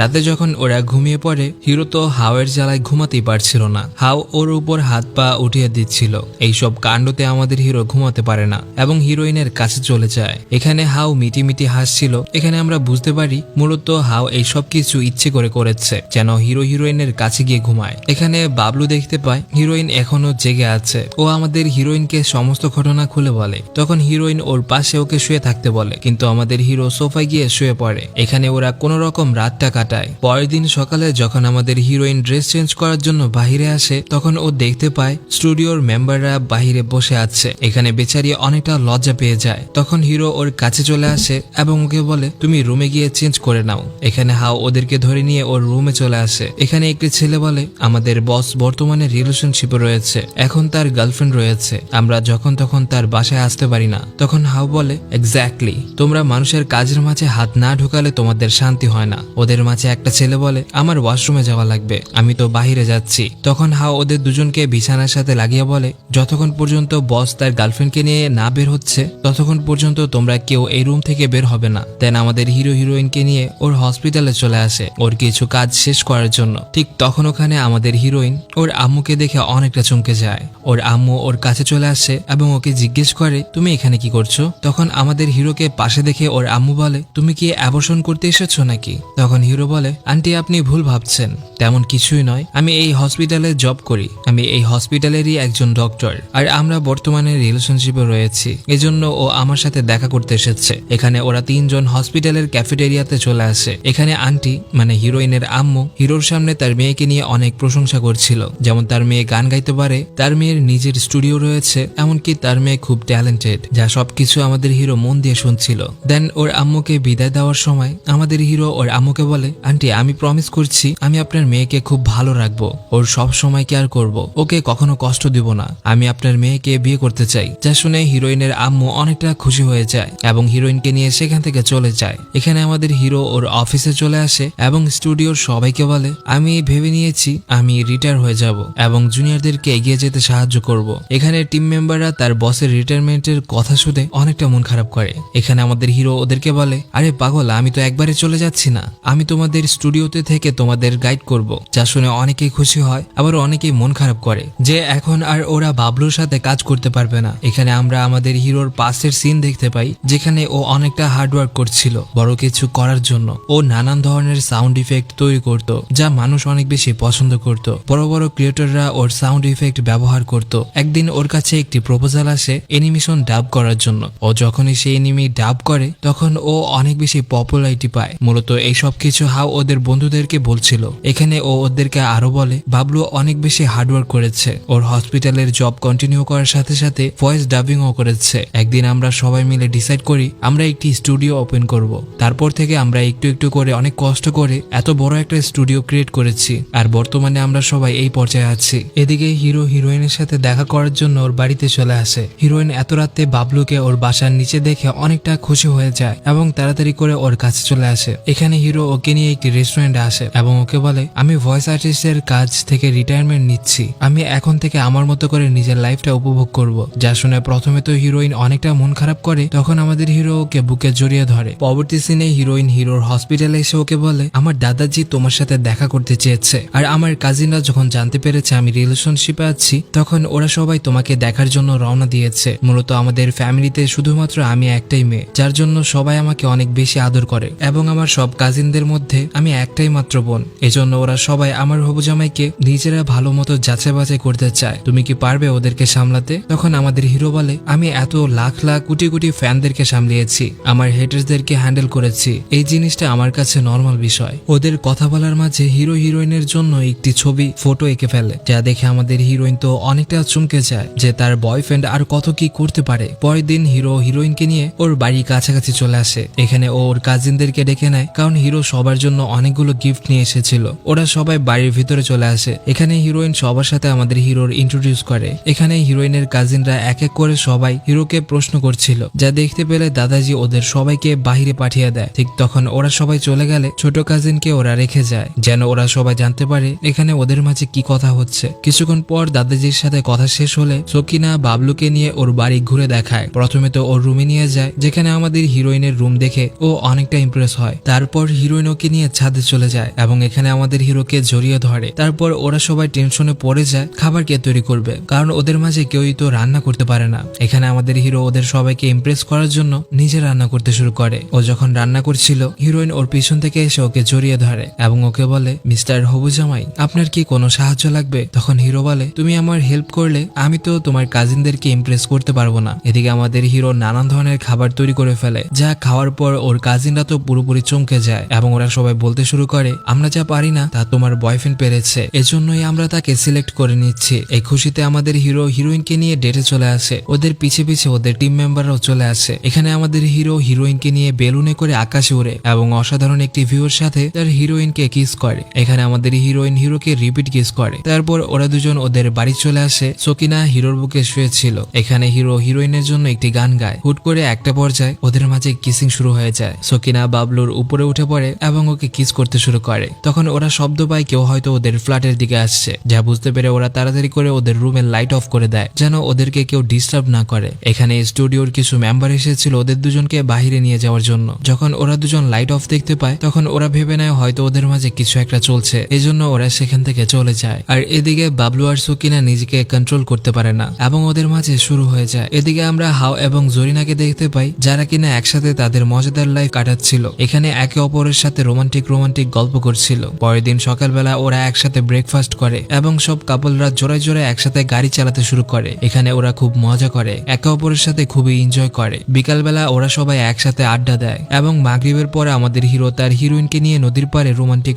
রাতে যখন ওরা ঘুমিয়ে পড়ে হিরো তো হাওয়ের জ্বালায় ঘুমাতেই পারছিল না, হাও ওর উপর হাত পা উঠিয়ে দিচ্ছিল। এইসব কাণ্ডতে আমাদের হিরো ঘুমাতে পারে না এবং হিরোইনের কাছে চলে যায়। এখানে হাও মিটি মিটি হাসছিল। এখানে আমরা বুঝতে পারি মূলত হাও এইসব কিছু ইচ্ছে করে করেছে যেন হিরো হিরোইনের কাছে গিয়ে ঘুমায়। এখানে বাবলু দেখতে পায় হিরোইন এখনো জেগে আছে। ও আমাদের হিরোইনকে সমস্ত ঘটনা খুলে বলে। তখন হিরোইন ওর পাশে ওকে শুয়ে থাকতে বলে, কিন্তু আমাদের হিরো সোফায় গিয়ে শুয়ে পড়ে। এখানে ওরা কোনো রকম রাতটা কাটায়। পরের দিন সকালে যখন আমাদের হিরোইন ড্রেস চেঞ্জ করার জন্য বাহিরে আসে তখন ও দেখতে পায় স্টুডিওর মেম্বাররা বাহিরে বসে আছে। এখানে বেচারি অনেকটা লজ্জা পেয়ে যায়। তখন হিরো ওর কাছে চলে আসে এবং ওকে বলে তুমি রুমে গিয়ে চেঞ্জ করে নাও। এখানে হাও ওদেরকে ধরে নিয়ে ওর রুমে চলে আসে। এখানে একটি ছেলে বলে আমাদের বস বর্তমানে রিলেশনশিপে রয়েছে, এখন তার গার্লফ্রেন্ড রয়েছে, আমরা যখন তখন তার বাসায় আসতে পারি না। তখন হাও বলে এক্স্যাক্টলি, তোমরা মানুষের কাজের মাঝে হাত না ঢুকালে তোমাদের শান্তি হয় না। ওদের মাঝে একটা ছেলে বলে আমার ওয়াশরুমে যাওয়া লাগবে, আমি তো বাহিরে যাচ্ছি। তখন হাও ওদের দুজনকে বিছানার সাথে লাগিয়ে বলে যতক্ষণ পর্যন্ত বস তার গার্লফ্রেন্ডকে নিয়ে না বের হচ্ছে ততক্ষণ পর্যন্ত তোমরা কেউ এই রুম থেকে বের হবে না। দেন আমাদের হিরো হিরোইনকে নিয়ে ওর হসপিটালে চলে আসে ওর কিছু কাজ শেষ করার জন্য। ঠিক তখন ওখানে আমাদের হিরোইন ওর আম্মুকে দেখে অনেকটা চমকে যায়। ওর আম্মু ওর কাছে চলে আসে এবং ওকে জিজ্ঞেস করে তুমি এখানে কি করছো? তখন আমাদের হিরোকে পাশে দেখে ওর আম্মু বলে তুমি কি অ্যাবর্শন করতে এসেছো নাকি? তখন হিরো বলে আন্টি আপনি ভুল ভাবছেন, তেমন কিছুই নয়, আমি এই হসপিটালে জব করি, আমি এই হসপিটালেরই একজন ডক্টর, আর আমরা বর্তমানে রিলেশনশিপে রয়েছি, এজন্য ও আমার সাথে দেখা করতে এসেছে। এখানে ওরা তিনজন হসপিটালের ক্যাফেটেরিয়াতে চলে আসে। এখানে আন্টি মানে হিরোইনের আম্মু হিরোর সামনে তার মেয়েকে নিয়ে অনেক প্রশংসা করছিল, যেমন তার মেয়ে গান গাইতে পারে, তার মেয়ের নিজের স্টুডিও রয়েছে, এমনকি তার মেয়ে খুব ট্যালেন্টেড, যা সবকিছু আমাদের হিরো মন দিয়ে শুনছিল। দেন ওর আম্মুকে বিদায় দেওয়ার সময় আমাদের হিরো ওর আম্মুকে বলে আন্টি আমি প্রমিস করছি আমি আপনার মেয়েকে খুব ভালো রাখবো, ওর সব সময় কেয়ার করব, ওকে কখনো কষ্ট দিব না, আমি আপনার মেয়েকে বিয়ে করতে চাই। যা শুনে হিরোইনের আম্মু অনেকটা খুশি হয়ে যায় এবং হিরোইনকে নিয়ে সেখান থেকে চলে যায়। এখানে আমাদের হিরো ওর অফিসে চলে আসে এবং স্টুডিওর সবাইকে বলে আমি ভেবে নিয়েছি আমি রিটায়ার হয়ে যাব এবং জুনিয়রদেরকে এগিয়ে যেতে সাহায্য করব। এখানে টিম মেম্বাররা তার বসের রিটায়ারমেন্টের কথা শুনে অনেকটা মন খারাপ করে। এখানে আমাদের হিরো ওদেরকে বলে আরে পাগল, আমি তো একবারে চলে যাচ্ছি না, আমি তোমাদের স্টুডিওতে থেকে তোমাদের গাইড করব। যা শুনে অনেকেই খুশি হয়, আবার অনেকেই মন খারাপ করে যে এখন আর ওরা বাবলুর সাথে কাজ করতে পারবে না। এখানে আমরা আমাদের হিরোর পাশের সিন দেখতে পাই যেখানে ও অনেকটা হার্ডওয়ার্ক করছিল বড় কিছু করার জন্য। ও নানান ধরনের সাউন্ড ইফেক্ট তৈরি করত যা মানুষ অনেক বেশি পছন্দ করত। বড় বড় ক্রিয়েটররা ওর সাউন্ড ইফেক্ট ব্যবহার করত। একদিন ওর কাছে একটি প্রপোজাল আসে অ্যানিমেশন ডাব করার জন্য। ও যখনই সেই অ্যানিমে ডাব করে তখন ও অনেক বেশি পপুলারিটি পায়। মূলত এই সব কিছু হাও ওদের বন্ধুদেরকে বলছিল। এখানে ও ওদেরকে আরো বলে বাবলু অনেক বেশি হার্ডওয়ার্ক করেছে, ওর হসপিটালের জব কন্টিনিউ করার সাথে সাথে ভয়েস ডাবিংও করেছে। একদিন আমরা সবাই মিলে ডিসাইড করি আমরা একটি স্টুডিও ওপেন করব। তারপর থেকে আমরা একটু একটু করে অনেক কষ্ট করে এত বড় একটা স্টুডিও ক্রিয়েট করেছি, আর বর্তমানে আমরা সবাই এই পর্যায়ে আছি। এদিকে হিরো হিরোইনের সাথে দেখা করার জন্য ওর বাড়িতে চলে আসে। হিরোইন এত রাতে বাবলুকে ওর বাসার নিচে দেখে অনেকটা খুশি হয়ে যায় এবং তাড়াতাড়ি করে ওর কাছে চলে আসে। এখানে হিরো ওকে নিয়ে একটি রেস্টুরেন্টে আসে এবং ওকে বলে আমি ভয়েস আর্টিস্টের কাজ থেকে রিটায়ারমেন্ট নিচ্ছি, আমি এখন থেকে আমার মতো করে নিজের লাইফটা উপভোগ করব। যা শুনে প্রথমে তো হিরোইন অনেকটা মন খারাপ করে, তখন আমাদের হিরো ওকে বুকে জড়িয়ে ধরে। পরবর্তী সিনে হিরোইন হিরোর হসপিটালে এসে ওকে বলে আমার দাদাজি তোমার সাথে দেখা করতে চেয়েছে, আর আমার কাজিনরা যখন জানতে পেরেছে আমি রিলেশনশিপে আছি তখন ওরা সবাই তোমাকে দেখার জন্য রওনা দিয়েছে। মূলত আমাদের ফ্যামিলিতে শুধুমাত্র আমি একটাই মেয়ে, যার জন্য সবাই আমাকে অনেক বেশি আদর করে এবং আমার সব কাজিনদের মধ্যে মধ্যে আমি একটাই মাত্র বোন, এজন্য ওরা সবাই আমার হবু জামাইকে নিজেরা ভালো মতো যাচাই বাছাই করতে চায়। তুমি কি পারবে ওদেরকে সামলাতে? তখন আমাদের হিরো বলে, আমি এত লাখ লাখ কোটি কোটি ফ্যানদেরকে সামলিয়েছি, আমার হেটার্সদেরকে হ্যান্ডেল করেছি, এই জিনিসটা আমার কাছে নর্মাল বিষয়। ওদের কথা বলার মাঝে হিরো হিরোইনের জন্য একটি ছবি ফটো এঁকে ফেলে, যা দেখে আমাদের হিরোইন তো অনেকটা চমকে যায় যে তার বয়ফ্রেন্ড আর কত কি করতে পারে। পরের দিন হিরো হিরোইনকে নিয়ে ওর বাড়ির কাছাকাছি চলে আসে। এখানে ও ওর কাজিনদেরকে ডেকে নেয়, কারণ হিরো সবার জন্য অনেকগুলো গিফট নিয়ে এসেছিল। ওরা সবাই বাড়ির ভিতরে চলে আসে। এখানে হিরোইন সবার সাথে আমাদের হিরোর ইন্ট্রোডিউস করে। এখানে হিরোইনের কাজিনরা এক এক করে সবাই হিরোকে প্রশ্ন করছিল, যা দেখতে পেলে দাদাজি ওদের সবাইকে বাহিরে পাঠিয়ে দেয়। ঠিক তখন ওরা সবাই চলে গেলে ছোট কাজিনকে ওরা রেখে যায়, যেন ওরা সবাই জানতে পারে এখানে ওদের মাঝে কি কথা হচ্ছে। কিছুক্ষণ পর দাদাজির সাথে কথা শেষ হলে সকিনা বাবলুকে নিয়ে ওর বাড়ি ঘুরে দেখায়। প্রথমে তো ওর রুমে নিয়ে যায়, যেখানে আমাদের হিরোইনের রুম দেখে ও অনেকটা ইমপ্রেস হয়। তারপর হিরোইন ওকে নিয়ে ছাদে চলে যায় এবং এখানে আমাদের হিরোকে জড়িয়ে ধরে। তারপর ওরা সবাই টেনশনে পড়ে যায় খাবার কে তৈরি করবে, কারণ ওদের মাঝে কেউই তো রান্না করতে পারে না। এখানে আমাদের হিরো ওদের সবাইকে ইমপ্রেস করার জন্য নিজে রান্না করতে শুরু করে। ও যখন রান্না করছিল, হিরোইন ওর পিছন থেকে এসে ওকে জড়িয়ে ধরে এবং ওকে বলে, মিস্টার হবু জামাই, আপনার কি কোনো সাহায্য লাগবে? তখন হিরো বলে, তুমি আমার হেল্প করলে আমি তো তোমার কাজিনদেরকে ইমপ্রেস করতে পারবো না। এদিকে আমাদের হিরো নানান ধরনের খাবার তৈরি করে ফেলে, যা খাওয়ার পর ওর কাজিনরা তো পুরোপুরি চমকে যায় এবং ওরা সবাই বলতে শুরু করে, আমরা যা পারি না তা তোমার বয়ফ্রেন্ড পেরেছে, এজন্যই আমরা তাকে সিলেক্ট করে নিচ্ছি। এই খুশিতে আমাদের হিরো হিরোইনকে নিয়ে ডেটে চলে আসে। ওদের পিছে পিছে ওদের টিম মেম্বাররাও চলে আসে। এখানে আমাদের হিরো হিরোইনকে নিয়ে বেলুনে করে আকাশে উড়ে এবং অসাধারণ একটি ভিউর সাথে তার হিরোইনকে কিস করে। এখানে আমাদের হিরোইন হিরোকে রিপিট কিস করে। তারপর ওরা দুজন ওদের বাড়ি চলে আসে। সকিনা হিরোর বুকে শুয়েছিল। এখানে হিরো হিরোইনের জন্য একটি গান গায়। হুট করে একটা পর্যায়ে ওদের মাঝে কিসিং শুরু হয়ে যায়। সকিনা বাবলুর উপরে উঠে পড়ে এবং ওকে কিস করতে শুরু করে। তখন ওরা শব্দ পায় কেউ হয়তো ওদের ফ্ল্যাটের দিকে আসছে, যা বুঝতে পেরে ওরা তাড়াতাড়ি করে ওদের রুমের লাইট অফ করে দেয়, যেন ওদেরকে কেউ ডিস্টার্ব না করে। এখানে স্টুডিওর কিছু মেম্বার এসেছিল ওদের দুজনকে বাহিরে নিয়ে যাওয়ার জন্য। যখন ওরা দুজন লাইট অফ দেখতে পায়, তখন ওরা ভেবে নেয় হয়তো ওদের মাঝে কিছু একটা চলছে, এজন্য ওরা সেখান থেকে চলে যায়। আর এদিকে বাবলু আর সকিনা নিজেকে কন্ট্রোল করতে পারে না এবং ওদের মাঝে শুরু হয়ে যায়। এদিকে আমরা হাও এবং জরিনাকে দেখতে পাই, যারা কিনা একসাথে তাদের মজাদার লাইফ কাটাচ্ছিল। এখানে একে অপরের সাথে রোমান্টিক গল্প করছিল। পরের দিন সকালবেলা ওরা একসাথে ব্রেকফাস্ট করে এবং সব কাপলরা জোড়ায় জোড়ায় একসাথে গাড়ি চালাতে শুরু করে। এখানে ওরা খুব মজা করে, একে অপরের সাথে খুবই এনজয় করে। বিকালবেলা ওরা সবাই একসাথে আড্ডা দেয় এবং মাগরিবের পরে আমাদের হিরো তার হিরোইনকে নিয়ে নদীর পাড়ে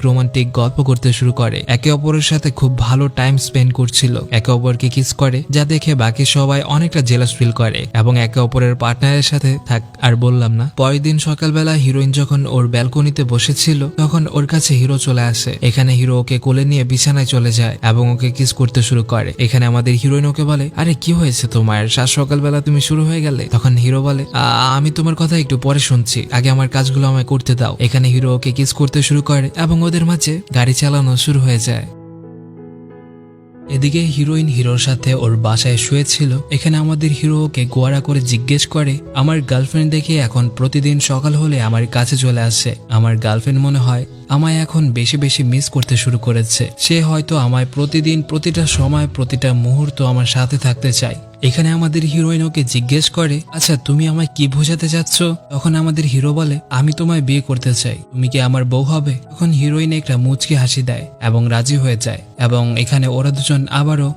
রোমান্টিক গল্প করতে শুরু করে। একে অপরের সাথে খুব ভালো টাইম স্পেন্ড করছিল, একে অপরকে কিস করে, যা দেখে বাকি সবাই অনেকটা জেলাস ফিল করে এবং একে অপরের পার্টনারের সাথে থাক আর বললাম না। পরের দিন সকালবেলা হিরোইন যখন ওর ব্যালকনিতে বসেছিল, তখন ওর কাছে হিরো চলে আসে। এখানে হিরো ওকে কোলে নিয়ে বিছানায় চলে যায় এবং ওকে কিস করতে শুরু করে। এখানে আমাদের হিরোইন ওকে বলে, আরে কি হয়েছে তোমার, সাত সকালবেলা তুমি শুরু হয়ে গেলে? তখন হিরো বলে, আমি তোমার কথা একটু পরে শুনছি, আগে আমার কাজগুলো আমায় করতে দাও। এখানে হিরো ওকে কিস করতে শুরু করে এবং ওদের মাঝে গাড়ি চালানো শুরু হয়ে যায়। এদিকে হিরোইন হিরোর সাথে ওর বাসায় শুয়েছিল। এখানে আমাদের হিরো ওকে গোয়ারা করে জিজ্ঞেস করে, আমার গার্লফ্রেন্ড দেখে এখন প্রতিদিন সকাল হলে আমার কাছে চলে আসে। আমার গার্লফ্রেন্ড মনে হয় আমায় এখন বেশি বেশি মিস করতে শুরু করেছে। সে হয়তো আমায় প্রতিদিন প্রতিটা সময় প্রতিটা মুহূর্ত আমার সাথে থাকতে চায়। এখানে আমাদের হিরোইন ওকে জিজ্ঞেস করে, আচ্ছা তুমি আমায় কি বোঝাতে চাচ্ছ? তখন আমাদের হিরো বলে, আমি তোমায় বিয়ে করতে চাই, তুমি কি আমার বউ হবে? তখন হিরোইন একটা মুচকি হাসি দেয় এবং রাজি হয়ে যায় এবং এখানে ওরা দুজন আবারও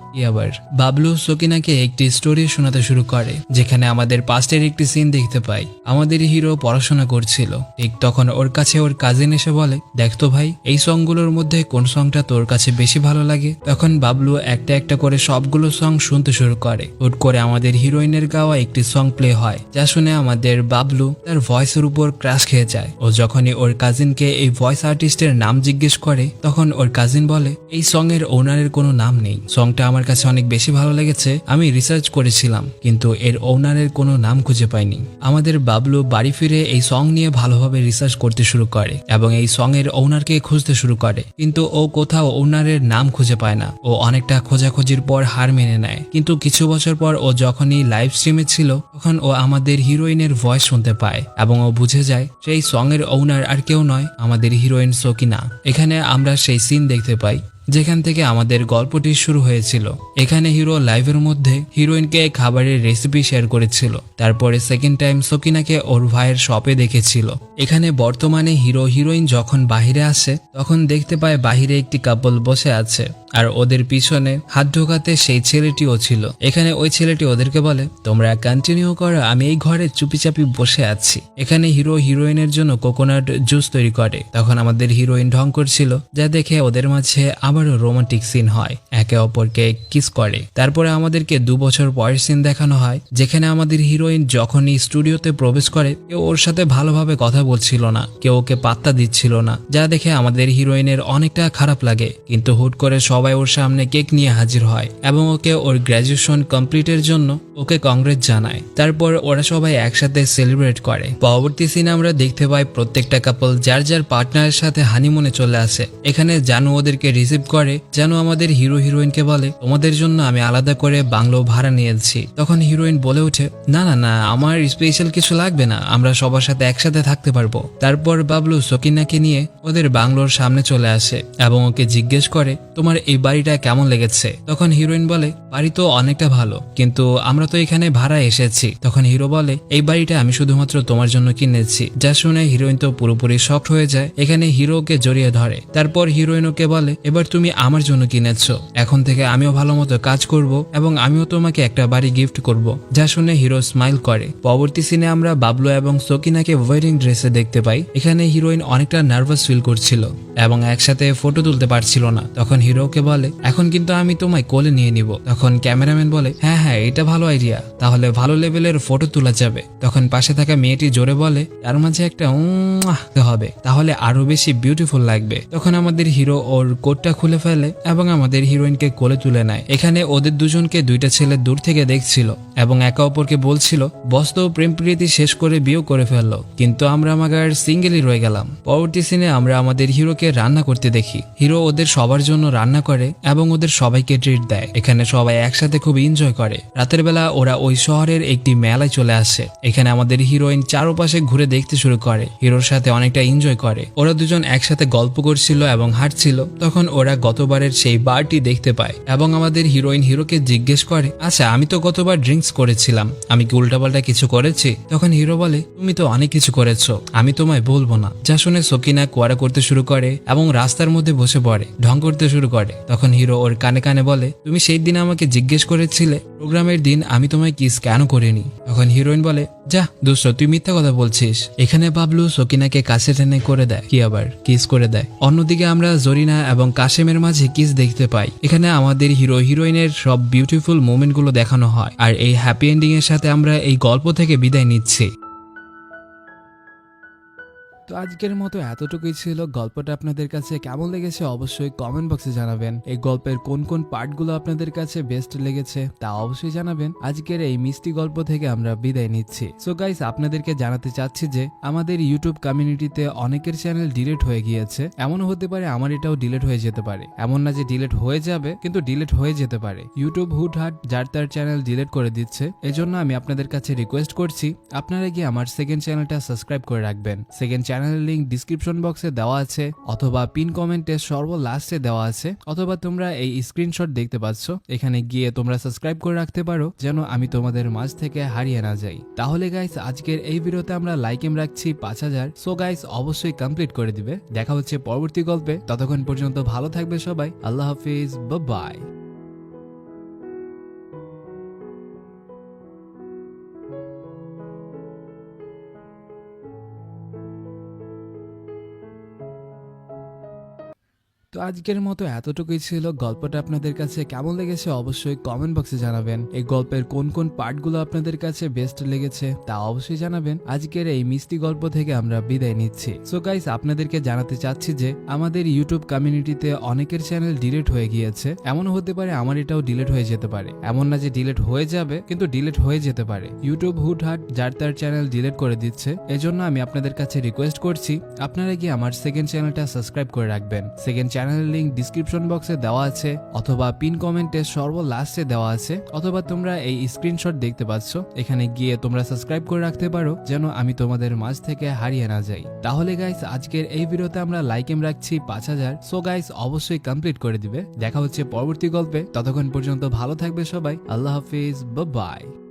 বাবলু সকিনাকে একটি স্টোরি শোনাতে শুরু করে, যেখানে আমাদের পাস্টের একটি সিন দেখতে পাই। আমাদের হিরো পড়াশোনা করছিল, ঠিক তখন ওর কাছে ওর কাজিন এসে বলে, দেখতো ভাই, এই সংগুলোর মধ্যে কোন সংটা তোর কাছে বেশি ভালো লাগে? তখন বাবলু একটা একটা করে সবগুলো সং শুনতে শুরু করে। করে আমাদের হিরোইনের গাওয়া একটি সং প্লে হয়, যা শুনে আমাদের বাবলু তার ভয়েসের উপর ক্রাশ খেয়ে যায়। ও যখনই ওর কাজিনকে এই ভয়েস আর্টিস্টের নাম জিজ্ঞেস করে, তখন ওর কাজিন বলে, এই সং এর ওনারের কোনো নাম নেই, সংটা আমার কাছে অনেক বেশি ভালো লেগেছে, আমি রিসার্চ করেছিলাম কিন্তু এর ওনারের কোনো নাম খুঁজে পাইনি। আমাদের বাবলু বাড়ি ফিরে এই সং নিয়ে ভালোভাবে রিসার্চ করতে শুরু করে এবং এই সং এর ওনারকে খুঁজতে শুরু করে, কিন্তু ও কোথাও ওনারের নাম খুঁজে পায় না। ও অনেকটা খোঁজাখুঁজির পর হার মেনে নেয়, কিন্তু কিছু বছর পর ও যখনই লাইভ স্ট্রিমে ছিল, তখন ও আমাদের হিরোইনের ভয়েস শুনতে পায় এবং ও বুঝে যায় সেই সং এর ওনার আর কেউ নয়, আমাদের হিরোইন সকিনা। এখানে আমরা সেই সিন দেখতে পাই যেখান থেকে আমাদের গল্পটি শুরু হয়েছিল। এখানে হিরো লাইভের মধ্যে হিরোইনকে খাবারের রেসিপি শেয়ার করেছিল, তারপরে সেকেন্ড টাইম সকিনাকে ওর ভাইয়ের শপে দেখেছিল। এখানে বর্তমানে হিরো হিরোইন যখন বাহিরে আসে তখন দেখতে পায় বাহিরে একটি কাপল বসে আছে, আর ওদের পিছনে হাত ঢোকাতে সেই ছেলেটিও ছিল। এখানে ওই ছেলেটি ওদেরকে বলে, তোমরা কন্টিনিউ করো, আমি এই ঘরে চুপিচাপি বসে আছি। এখানে হিরো হিরোইনের জন্য কোকোনাট জুস তৈরি করে। তখন আমাদের হিরোইন ঢং করছিল, যা দেখে ওদের মাঝে আবারও রোমান্টিক সিন হয়, একে অপরকে কিস করে। তারপরে আমাদেরকে 2 বছর পরের সিন দেখানো হয়, যেখানে আমাদের হিরোইন যখনই স্টুডিওতে প্রবেশ করে কেউ ওর সাথে ভালোভাবে কথা বলছিল না, কেউ ওকে পাত্তা দিচ্ছিল না, যা দেখে আমাদের হিরোইনের অনেকটা খারাপ লাগে। কিন্তু হুট করে সবাই ওর সামনে কেক নিয়ে হাজির হয় এবং ওকে ওর গ্র্যাজুয়েশন কমপ্লিটের জন্য ওকে কংগ্রেস জানায়। তারপর ওরা সবাই একসাথে সেলিব্রেট করে। পরবর্তী সিনে আমরা দেখতে পাই প্রত্যেকটা কাপল যার যার পার্টনারের সাথে হানিমুনে চলে আসে। এখানে জানু ওদেরকে রিসিভ করে। জানু আমাদের হিরো হিরোইনকে বলে, তোমাদের জন্য আমি আলাদা করে বাংলো ভাড়া নিয়েছি। তখন হিরোইন বলে ওঠে, না না না, আমার স্পেশাল কিছু লাগবে না, আমরা সবার সাথে একসাথে থাকতে পারবো। তারপর বাবলু সকিনাকে নিয়ে ওদের বাংলোর সামনে চলে আসে এবং ওকে জিজ্ঞেস করে, তোমার এই বাড়িটা কেমন লেগেছে? তখন হিরোইন বলে, বাড়ি তো অনেকটা ভালো, কিন্তু আমরা তো এখানে ভাড়া এসেছি। তখন হিরো বলে, এই বাড়িটা আমি শুধুমাত্র তোমার জন্য কিনেছি। যা শুনে হিরোইন তো পুরোপুরি শকড হয়ে যায়। এখানে হিরোকে জড়িয়ে ধরে। তারপর হিরোইন ওকে বলে, এবার তুমি আমার জন্য কিনেছো, এখন থেকে আমিও ভালো মতো কাজ করব এবং আমিও তোমাকে একটা বাড়ি গিফট করব। যা শুনে হিরো স্মাইল করে। পরবর্তী সিনে আমরা বাবলু এবং সকিনাকে ওয়েডিং ড্রেসে দেখতে পাই। এখানে হিরোইন অনেকটা নার্ভাস ফিল করছিল এবং একসাথে ফটো তুলতে পারছিল না। তখন হিরোকে বলে, এখন কিন্তু আমি তোমায় কোলে নিয়ে নিব। তখন ক্যামেরাম্যান বলে, হ্যাঁ হ্যাঁ, এটা ভালো আইডিয়া, তাহলে ভালো লেভেলের ফটো তোলা যাবে। তখন পাশে থাকা মেয়েটি জোরে বলে, তার মাঝে একটা হবে, তাহলে আরো বেশি বিউটিফুল লাগবে। তখন আমাদের হিরো ওর কোটটা খুলে ফেলে এবং আমাদের হিরোইনকে কোলে তুলে নেয়। এখানে ওদের দুজনকে দুইটা ছেলে দূর থেকে দেখছিল এবং একে অপরকে বলছিল, বস তো প্রেম প্রীতি শেষ করে বিয়েও করে ফেললো, কিন্তু আমরা আমাদের সিঙ্গেলই রয়ে গেলাম। পরবর্তী সিনে আমরা আমাদের হিরোকে রান্না করতে দেখি। হিরো ওদের সবার জন্য রান্না করে এবং ওদের সবাইকে ট্রিট দেয়। এখানে সবাই একসাথে খুব এনজয় করে। রাতের বেলা ওরা ওই শহরের একটি মেলায় চলে আসে। এখানে আমাদের হিরোইন চারপাশে ঘুরে দেখতে শুরু করে, হিরোর সাথে অনেকটা এনজয় করে। ওরা দুজন একসাথে গল্প করছিল এবং হাঁটছিল। তখন ওরা গতবারের সেই বারটি দেখতে পায় এবং আমাদের হিরোইন হিরোকে জিজ্ঞেস করে, আচ্ছা আমি তো গতবার ড্রিঙ্কস করেছিলাম, আমি কি উল্টাপাল্টা কিছু করেছি? তখন হিরো বলে, তুমি তো অনেক কিছু করেছো, আমি তোমায় বলবো না। যা শুনে সকিনা কোয়ারা করতে শুরু করে এবং রাস্তার মধ্যে বসে পড়ে, ঢং করতে শুরু করে। তখন হিরো ওর কানে কানে বলে, তুমি সেই দিন আমাকে জিজ্ঞেস করেছিলে প্রোগ্রামের দিন আমি তোমায় কিস কেন করিনি? তখন হিরোইন বলে, যা দুষ্ট, তুই মিথ্যা কথা বলছিস। এখানে বাবলু সকিনাকে কাছে টেনে করে দেয়, কি আবার কিস করে দেয়। অন্যদিকে আমরা জরিনা এবং কাশেমের মাঝে কিস দেখতে পাই। এখানে আমাদের হিরো হিরোইনের সব বিউটিফুল মোমেন্ট গুলো দেখানো হয়, আর এই হ্যাপি এন্ডিং এর সাথে আমরা এই গল্প থেকে বিদায় নিচ্ছি। তো আজকের মতো এতটুকুই ছিল। গল্পটা আপনাদের কাছে কেমন লেগেছে অবশ্যই কমেন্ট বক্সে জানাবেন। এই গল্পের কোন কোন পার্টগুলো আপনাদের কাছে বেস্ট লেগেছে তা অবশ্যই জানাবেন। আজকের এই মিষ্টি গল্প থেকে আমরা বিদায় নিচ্ছি। সো গাইস, আপনাদেরকে জানাতে চাচ্ছি যে আমাদের ইউটিউব কমিউনিটিতে অনেকের চ্যানেল ডিলিট হয়ে গিয়েছে। এমনও হতে পারে আমার এটাও ডিলিট হয়ে যেতে পারে। এমন না যে ডিলিট হয়ে যাবে, কিন্তু ডিলিট হয়ে যেতে পারে। ইউটিউব হুটহাট যার তার চ্যানেল ডিলিট করে দিচ্ছে। এজন্য আমি আপনাদের কাছে রিকোয়েস্ট করছি, আপনারা গিয়ে আমার সেকেন্ড চ্যানেলটা সাবস্ক্রাইব করে রাখবেন। সেকেন্ড চ্যানেলের লিংক ডিসক্রিপশন বক্সে দেওয়া আছে, অথবা পিন কমেন্টে সর্বলাস্টে দেওয়া আছে, অথবা তোমরা এই স্ক্রিনশট দেখতে পাচ্ছ, এখানে গিয়ে তোমরা সাবস্ক্রাইব করে রাখতে পারো, যেন আমি তোমাদের মাঝ থেকে হারিয়ে না যাই। তাহলে গাইস, আজকের এই ভিডিওতে আমরা লাইক এম রাখছি 5000। সো গাইস, অবশ্যই কমপ্লিট করে দিবে। দেখা হচ্ছে পরবর্তী গল্পে। ততক্ষণ পর্যন্ত ভালো থাকবে সবাই। আল্লাহ হাফিজ, বাই। তো আজকের মতো এতটুকুই ছিল। গল্পটা আপনাদের কাছে কেমন লেগেছে অবশ্যই কমেন্ট বক্সে জানাবেন। এই গল্পের কোন কোন পার্টগুলো আপনাদের কাছে বেস্ট লেগেছে তা অবশ্যই জানাবেন। আজকের এই মিষ্টি গল্প থেকে আমরা বিদায় নিচ্ছি। সো গাইস, আপনাদেরকে জানাতে চাচ্ছি যে আমাদের ইউটিউব কমিউনিটিতে অনেকের চ্যানেল ডিলিট হয়ে গিয়েছে। এমনও হতে পারে আমার এটাও ডিলিট হয়ে যেতে পারে। এমন না যে ডিলিট হয়ে যাবে, কিন্তু ডিলিট হয়ে যেতে পারে। ইউটিউব হুটহাট যার তার চ্যানেল ডিলিট করে দিচ্ছে। এজন্য আমি আপনাদের কাছে রিকোয়েস্ট করছি, আপনারা গিয়ে আমার সেকেন্ড চ্যানেলটা সাবস্ক্রাইব করে রাখবেন। সেকেন্ড চ্যানেলের লিংক ডিসক্রিপশন বক্সে দেওয়া আছে, অথবা পিন কমেন্টে সর্বলাস্টে দেওয়া আছে, অথবা তোমরা এই স্ক্রিনশট দেখতে পাচ্ছ, এখানে গিয়ে তোমরা সাবস্ক্রাইব করে রাখতে পারো যেন আমি তোমাদের মাঝ থেকে হারিয়ে না যাই। তাহলে গাইস আজকের এই ভিডিওতে আমরা লাইক এম রাখছি 5000। সো গাইস অবশ্যই কমপ্লিট করে দিবে। দেখা হচ্ছে পরবর্তী গল্পে, ততক্ষণ পর্যন্ত ভালো থাকবে সবাই। আল্লাহ হাফিজ, বাই বাই।